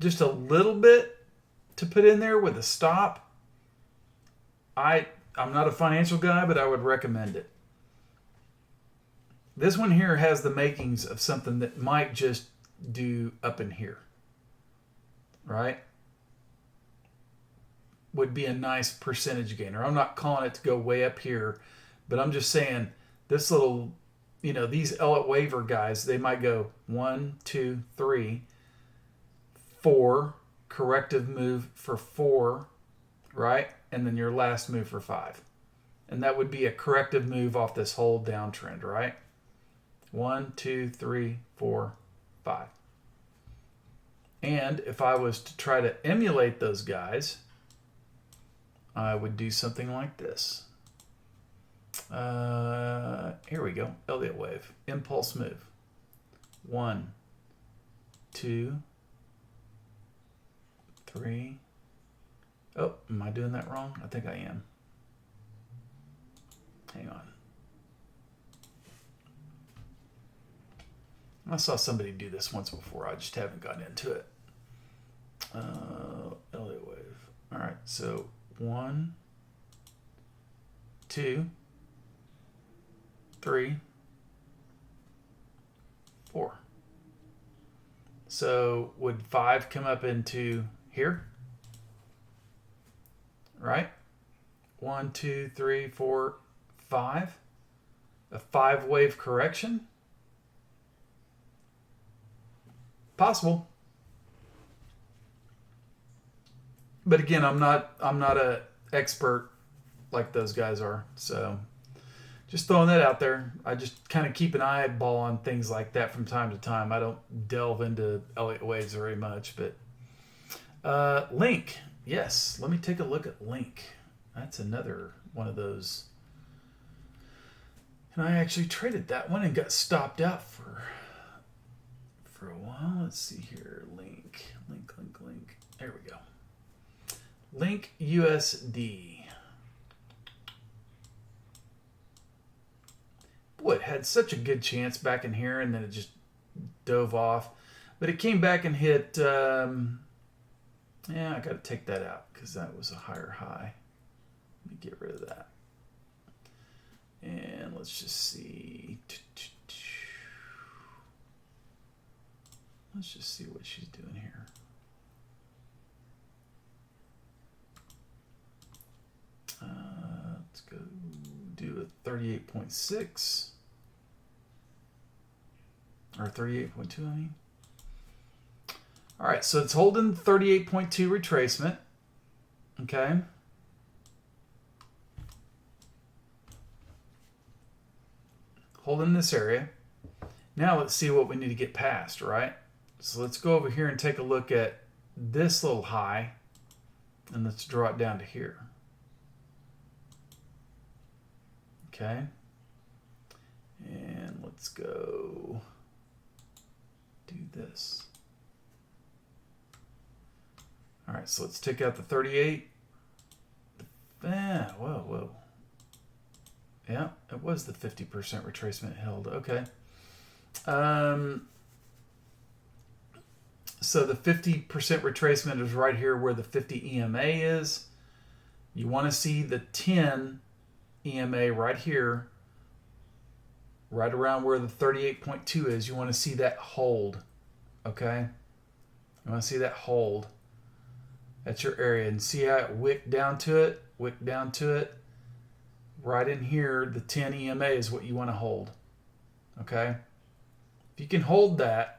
just a little bit to put in there with a stop, I'm not a financial guy, but I would recommend it. This one here has the makings of something that might just do up in here. Right? Would be a nice percentage gainer. I'm not calling it to go way up here, but I'm just saying this little, you know, these Elliott waiver guys, they might go 1, 2, 3, 4, corrective move for 4, right? And then your last move for 5. And that would be a corrective move off this whole downtrend, right? 1, 2, 3, 4, 5. And if I was to try to emulate those guys, I would do something like this. Here we go. Elliott wave. Impulse move. 1, 2, 3. Oh, am I doing that wrong? I think I am. Hang on. I saw somebody do this once before. I just haven't gotten into it. Elliott wave. All right, so 1, 2, 3, 4. So would 5 come up into here? Right? 1, 2, 3, 4, 5. A 5-wave correction? Possible. But again, I'm not a expert like those guys are. So just throwing that out there. I just kind of keep an eyeball on things like that from time to time. I don't delve into Elliott waves very much, but Link. Yes, let me take a look at Link. That's another one of those. And I actually traded that one and got stopped out for a while. Let's see here. Link. There we go. Link USD. Boy, it had such a good chance back in here, and then it just dove off. But it came back and hit... yeah, I got to take that out because that was a higher high. Let me get rid of that. And let's just see. Let's just see what she's doing here. Let's go do a 38.6 or 38.2, I mean. All right, so it's holding 38.2 retracement. Okay. Holding this area. Now let's see what we need to get past, right? So let's go over here and take a look at this little high, and let's draw it down to here. Okay. And let's go do this. All right, so let's take out the 38. Whoa. Yeah, it was the 50% retracement held. Okay. So the 50% retracement is right here where the 50 EMA is. You want to see the 10 EMA right here, right around where the 38.2 is. You want to see that hold. Okay? You want to see that hold. That's your area. And see how it wicked down to it? Wicked down to it. Right in here, the 10 EMA is what you want to hold. Okay? If you can hold that,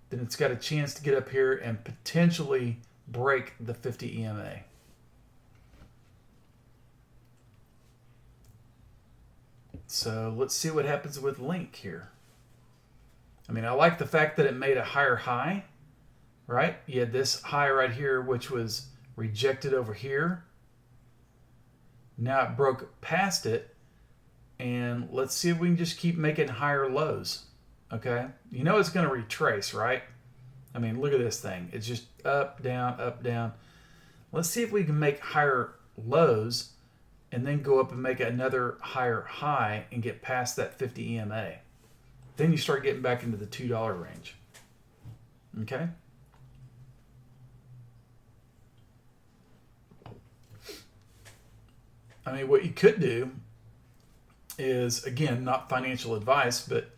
then it's got a chance to get up here and potentially break the 50 EMA. So let's see what happens with Link here. I mean, I like the fact that it made a higher high, right? You had this high right here, which was rejected over here. Now it broke past it, and let's see if we can just keep making higher lows. Okay? You know it's going to retrace, right? I mean, look at this thing. It's just up, down, up, down. Let's see if we can make higher lows and then go up and make another higher high and get past that 50 EMA. Then you start getting back into the $2 range. Okay? I mean, what you could do is, again, not financial advice, but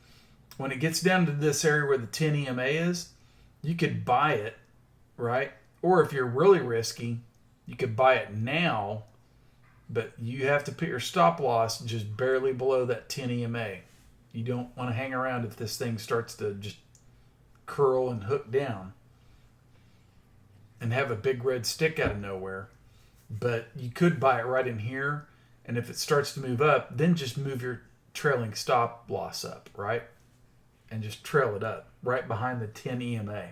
when it gets down to this area where the 10 EMA is, you could buy it, right? Or if you're really risky, you could buy it now, but you have to put your stop loss just barely below that 10 EMA. You don't want to hang around if this thing starts to just curl and hook down and have a big red stick out of nowhere. But you could buy it right in here, and if it starts to move up, then just move your trailing stop loss up, right? And just trail it up right behind the 10 EMA.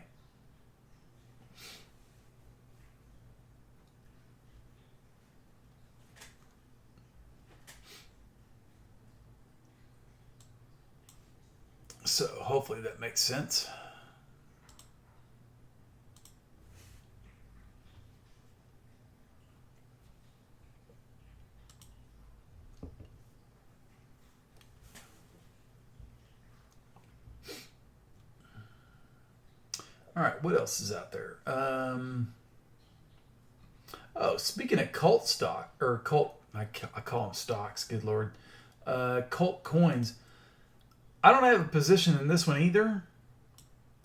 So hopefully that makes sense. All right, what else is out there? Speaking of cult stock, or cult, I call them stocks, good Lord. Cult coins. I don't have a position in this one either,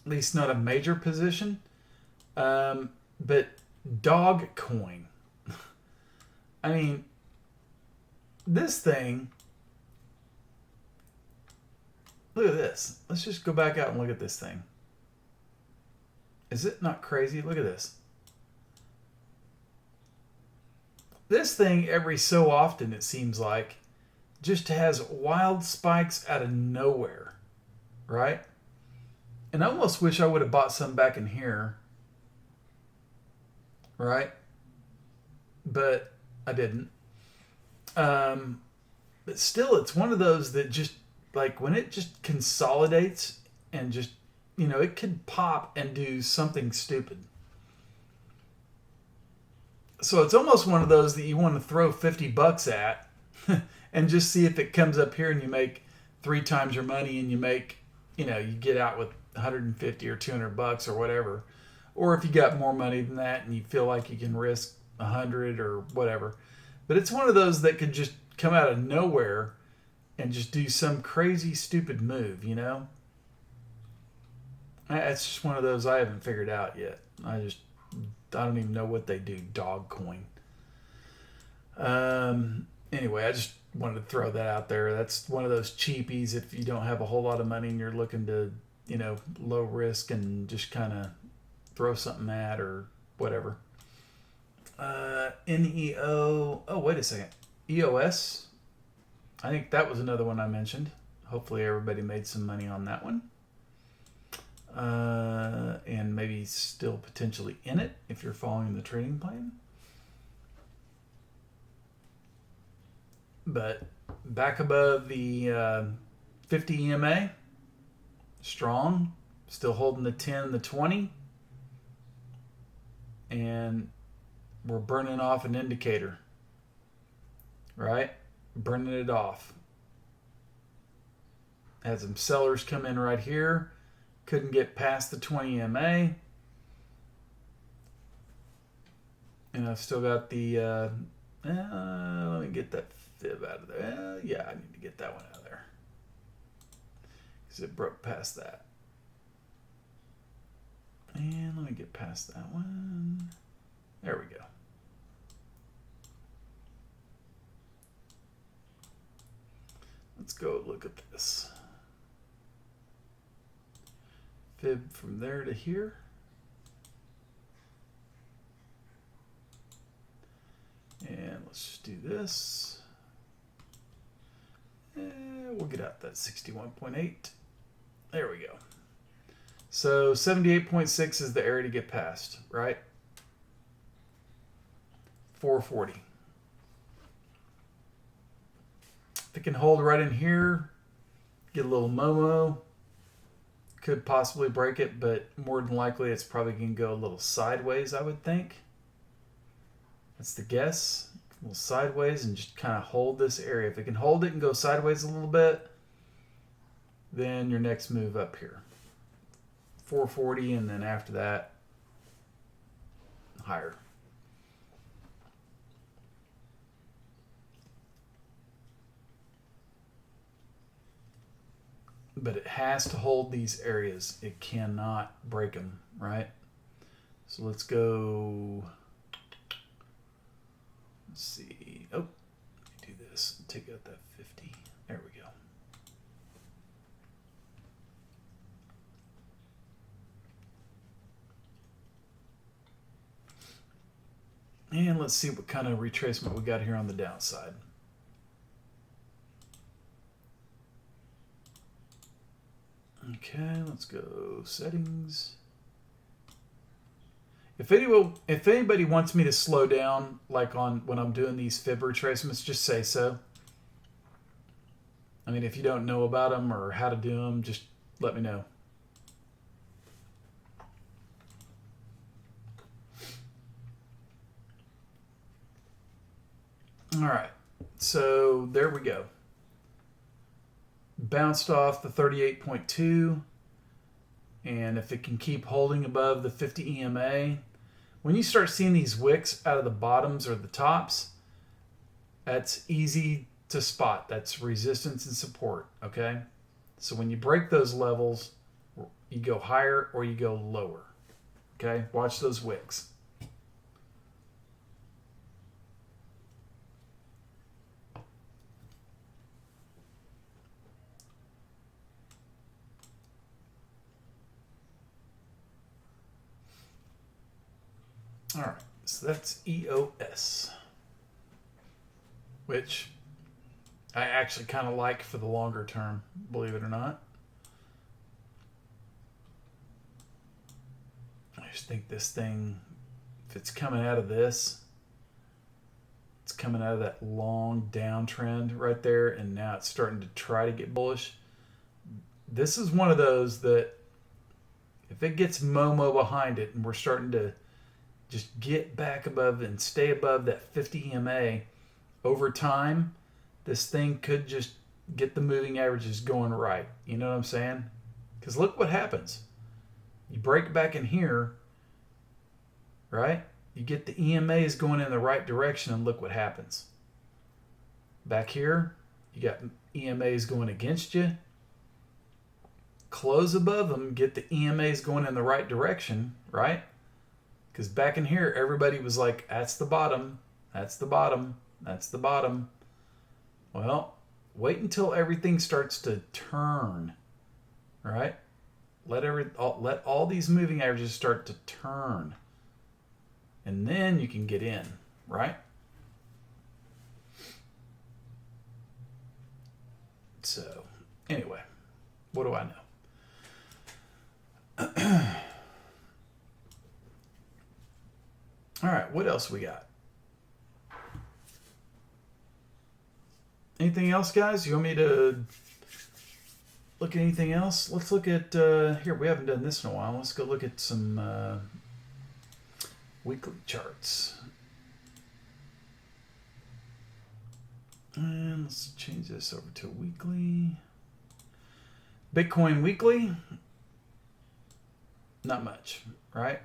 at least not a major position. But Dogcoin. I mean, this thing, look at this. Let's just go back out and look at this thing. Is it not crazy? Look at this. This thing, every so often, it seems like, just has wild spikes out of nowhere, right? And I almost wish I would have bought some back in here, right? But I didn't. But still, it's one of those that just, like, when it just consolidates and just, you know, it could pop and do something stupid. So it's almost one of those that you want to throw $50 at and just see if it comes up here and you make 3 times your money and you make, you know, you get out with 150 or $200 or whatever. Or if you got more money than that and you feel like you can risk 100 or whatever. But it's one of those that could just come out of nowhere and just do some crazy stupid move, you know? It's just one of those I haven't figured out yet. I don't even know what they do. Dogcoin. Anyway, I just wanted to throw that out there. That's one of those cheapies if you don't have a whole lot of money and you're looking to, you know, low risk and just kind of throw something at or whatever. NEO. Oh, wait a second. EOS. I think that was another one I mentioned. Hopefully everybody made some money on that one. And maybe still potentially in it if you're following the trading plan. But back above the 50 EMA, strong, still holding the 10 and the 20, and we're burning off an indicator. right? Burning it off. Had some sellers come in right here. Couldn't get past the 20 MA. And I've still got the, let me get that fib out of there. Yeah, I need to get that one out of there. Because it broke past that. And let me get past that one. There we go. Let's go look at this. Fib from there to here. And let's just do this. And we'll get out that 61.8. There we go. So 78.6 is the area to get past, right? 440. If it can hold right in here, get a little Momo, could possibly break it, but more than likely it's probably going to go a little sideways, I would think. That's the guess. A little sideways and just kind of hold this area. If it can hold it and go sideways a little bit, then your next move up here. 440, and then after that, higher. But it has to hold these areas. It cannot break them, right? So let's go. Let's see. Oh, let me do this. Take out that 50. There we go. And let's see what kind of retracement we got here on the downside. Okay, let's go settings. If anybody wants me to slow down, like on when I'm doing these fib retracements, just say so. I mean, if you don't know about them or how to do them, just let me know. All right, so there we go. Bounced off the 38.2, and if it can keep holding above the 50 EMA, when you start seeing these wicks out of the bottoms or the tops, that's easy to spot. That's resistance and support, okay? So when you break those levels, you go higher or you go lower, okay? Watch those wicks. All right, so that's EOS, which I actually kind of like for the longer term, believe it or not. I just think this thing, if it's coming out of this, it's coming out of that long downtrend right there, and now it's starting to try to get bullish. This is one of those that if it gets Momo behind it and we're starting to just get back above and stay above that 50 EMA over time, this thing could just get the moving averages going right. You know what I'm saying? Because look what happens. You break back in here, right? You get the EMAs going in the right direction, and look what happens. Back here, you got EMAs going against you. Close above them, get the EMAs going in the right direction, right? Because back in here, everybody was like, that's the bottom, that's the bottom, that's the bottom. Well, wait until everything starts to turn, right? Let all these moving averages start to turn. And then you can get in, right? So, anyway, what do I know? All right, what else we got? Anything else, guys? You want me to look at anything else? Let's look at, here, we haven't done this in a while. Let's go look at some weekly charts. And let's change this over to weekly. Bitcoin weekly. Not much, right?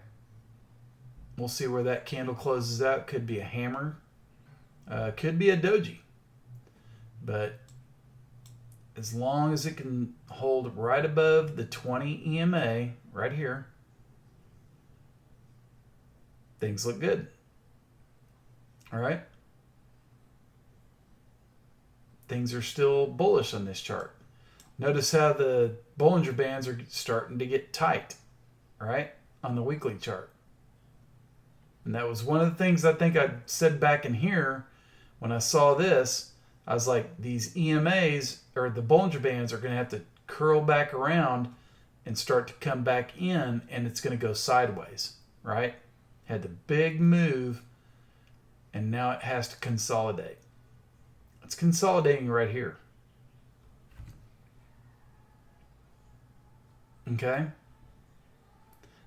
We'll see where that candle closes out. Could be a hammer. Could be a doji. But as long as it can hold right above the 20 EMA, right here, things look good. All right? Things are still bullish on this chart. Notice how the Bollinger Bands are starting to get tight, right, on the weekly chart. And that was one of the things I think I said back in here when I saw this. I was like, these EMAs, or the Bollinger Bands, are going to have to curl back around and start to come back in, and it's going to go sideways, right? Had the big move, and now it has to consolidate. It's consolidating right here. Okay?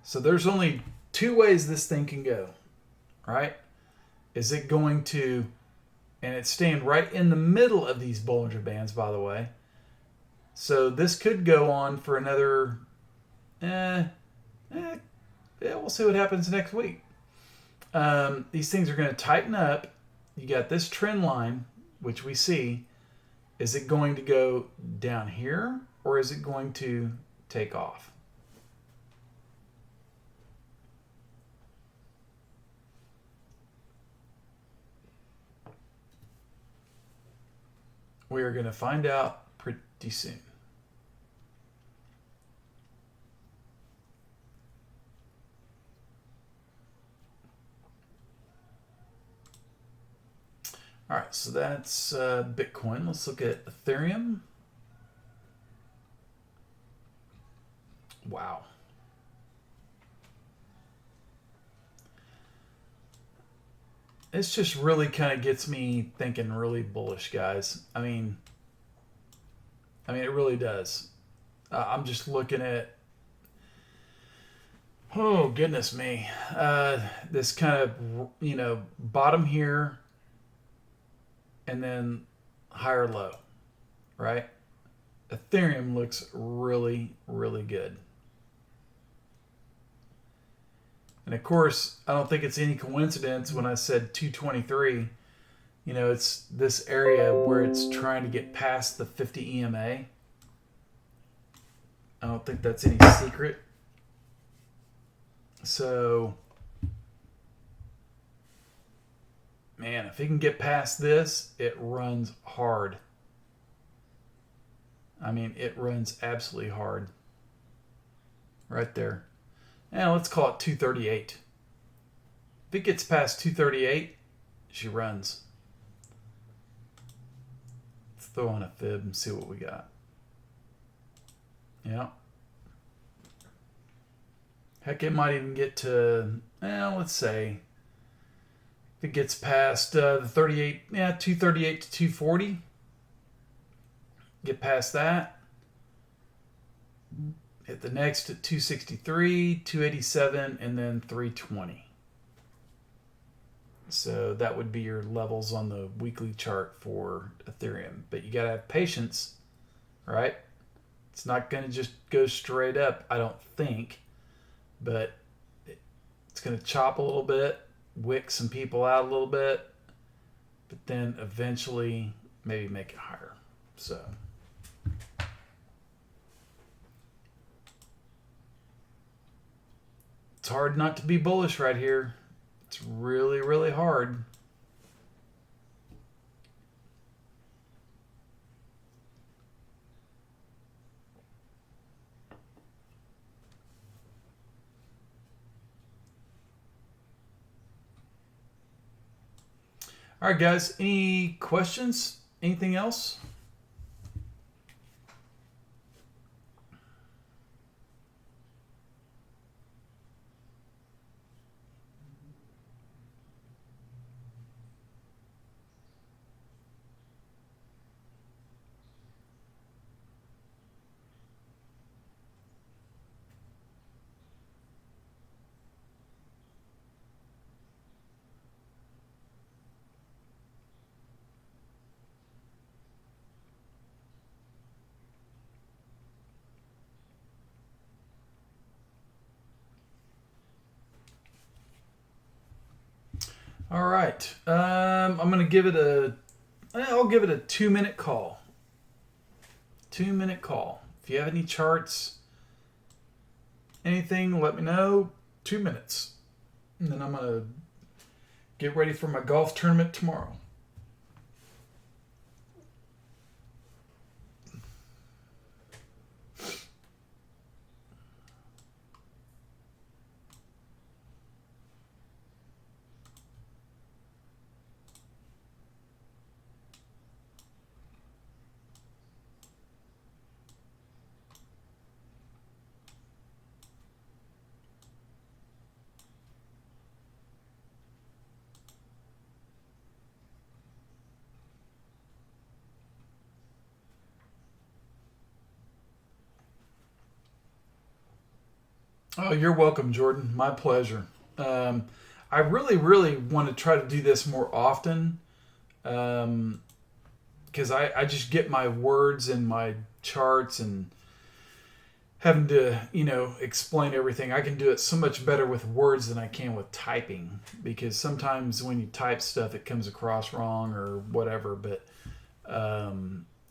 So there's only two ways this thing can go, right? Is it going to, and it's staying right in the middle of these Bollinger Bands, by the way. So this could go on for another, yeah, we'll see what happens next week. These things are going to tighten up. You got this trend line, which we see. Is it going to go down here, or is it going to take off? We are going to find out pretty soon. All right, so that's Bitcoin. Let's look at Ethereum. Wow. This just really kind of gets me thinking really bullish, guys. I mean, it really does. I'm just looking at, oh, goodness me. This kind of, bottom here and then higher low, right? Ethereum looks really, really good. And of course, I don't think it's any coincidence when I said 223. It's this area where it's trying to get past the 50 EMA. I don't think that's any secret. So, man, if it can get past this, it runs hard. I mean, it runs absolutely hard. Right there. Now let's call it 238. If it gets past 238, she runs. Let's throw on a fib and see what we got. Yeah. Heck, it might even get to, let's say, if it gets past the 38, 238 to 240. Get past that. Hit the next at 263, 287, and then 320. So that would be your levels on the weekly chart for Ethereum. But you got to have patience, right? It's not going to just go straight up, I don't think. But it's going to chop a little bit, wick some people out a little bit, but then eventually maybe make it higher. So it's hard not to be bullish right here. It's really, really hard. All right, guys, any questions? Anything else? All right. I'm gonna give it I'll give it a 2-minute call. 2-minute call. If you have any charts, anything, let me know. 2 minutes. And then I'm going to get ready for my golf tournament tomorrow. Oh, you're welcome, Jordan. My pleasure. I really, really want to try to do this more often because I just get my words and my charts and having to, explain everything. I can do it so much better with words than I can with typing because sometimes when you type stuff, it comes across wrong or whatever. But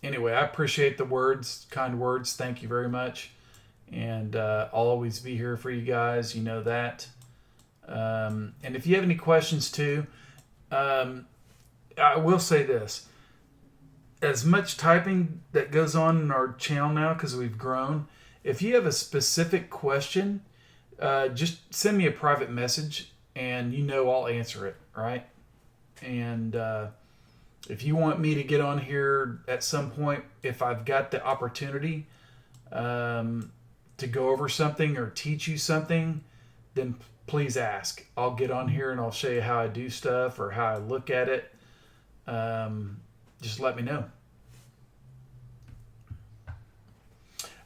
anyway, I appreciate the words, kind words. Thank you very much. And I'll always be here for you guys. You know that. And if you have any questions too, I will say this. As much typing that goes on in our channel now because we've grown, if you have a specific question, just send me a private message and I'll answer it, right? And if you want me to get on here at some point, if I've got the opportunity, to go over something or teach you something, then please ask. I'll get on here and I'll show you how I do stuff or how I look at it. Just let me know.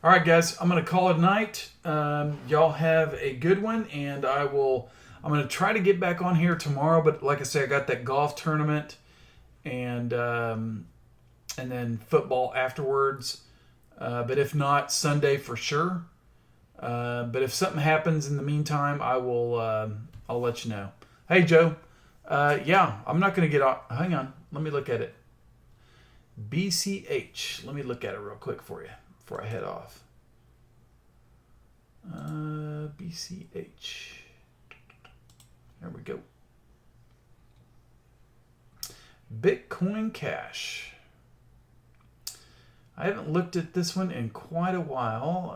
All right, guys, I'm going to call it a night. Y'all have a good one, and I'm going to try to get back on here tomorrow, but like I said, I got that golf tournament and then football afterwards. But if not, Sunday for sure. But if something happens in the meantime, I'll let you know. Hey, Joe. I'm not going to get off. Hang on. Let me look at it. BCH. Let me look at it real quick for you before I head off. BCH. There we go. Bitcoin Cash. I haven't looked at this one in quite a while.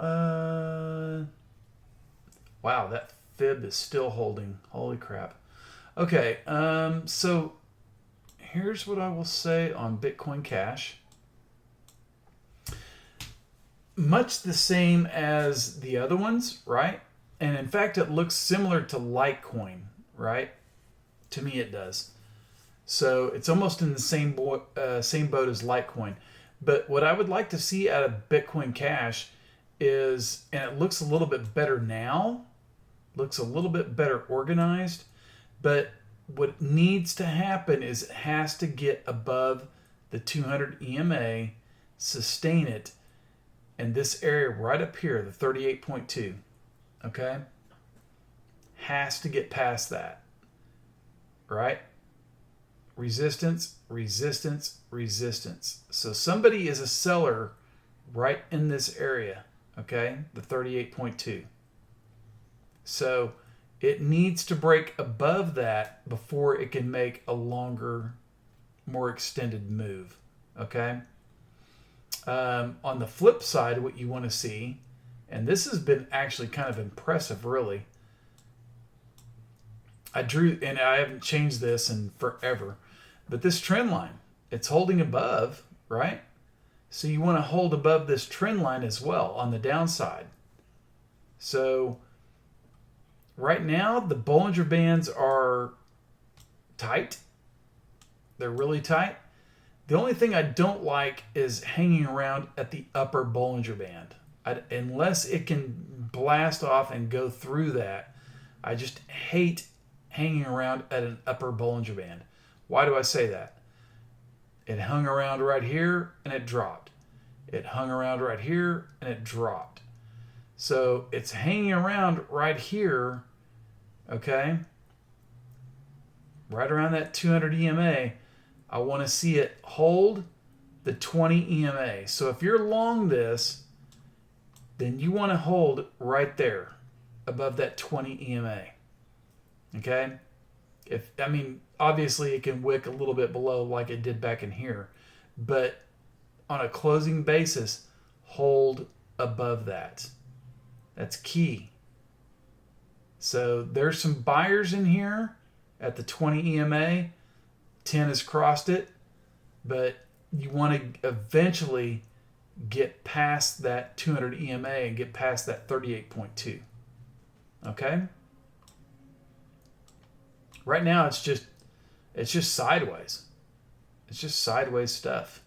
Wow, that fib is still holding. Holy crap. Okay, so here's what I will say on Bitcoin Cash. Much the same as the other ones, right? And in fact, it looks similar to Litecoin, right? To me, it does. So it's almost in the same boat as Litecoin. But what I would like to see out of Bitcoin Cash is, and it looks a little bit better now, looks a little bit better organized, but what needs to happen is it has to get above the 200 EMA, sustain it, and this area right up here, the 38.2, okay, has to get past that, right? Resistance, resistance, resistance. So somebody is a seller right in this area, okay, the 38.2. So it needs to break above that before it can make a longer, more extended move, okay? On the flip side, what you want to see, and this has been actually kind of impressive, really. I haven't changed this in forever, but this trend line, it's holding above, right? So you want to hold above this trend line as well on the downside. So right now, the Bollinger Bands are tight. They're really tight. The only thing I don't like is hanging around at the upper Bollinger Band. Unless it can blast off and go through that, I just hate hanging around at an upper Bollinger Band. Why do I say that? It hung around right here and it dropped. It hung around right here and it dropped. So it's hanging around right here, okay? right around that 200 EMA. I want to see it hold the 20 EMA. So if you're long this, then you want to hold right there above that 20 EMA. Okay? Obviously it can wick a little bit below like it did back in here, but on a closing basis, hold above that. That's key. So there's some buyers in here at the 20 EMA. 10 has crossed it, but you want to eventually get past that 200 EMA and get past that 38.2. Okay? Right now it's just sideways. It's just sideways stuff.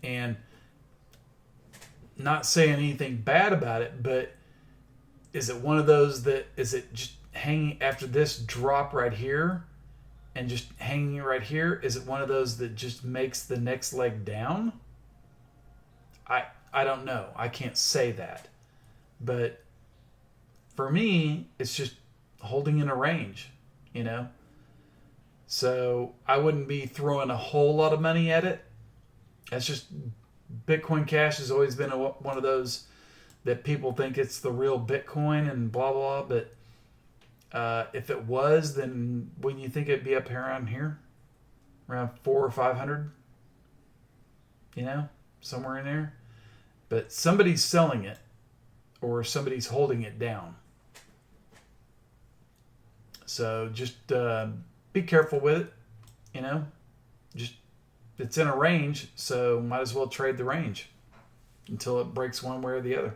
And not saying anything bad about it, but is it one of those that is it just hanging after this drop right here and just hanging right here? Is it one of those that just makes the next leg down? I don't know. I can't say that. But for me, it's just holding in a range, you know? So I wouldn't be throwing a whole lot of money at it. That's just Bitcoin Cash has always been one of those that people think it's the real Bitcoin and blah, blah, but if it was, then wouldn't you think it'd be up around here? Around 400 or 500? You know? Somewhere in there. But somebody's selling it or somebody's holding it down. So just be careful with it, you know? Just it's in a range, so might as well trade the range until it breaks one way or the other.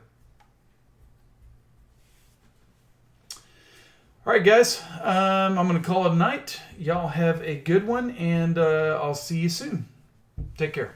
All right, guys, I'm going to call it a night. Y'all have a good one, and I'll see you soon. Take care.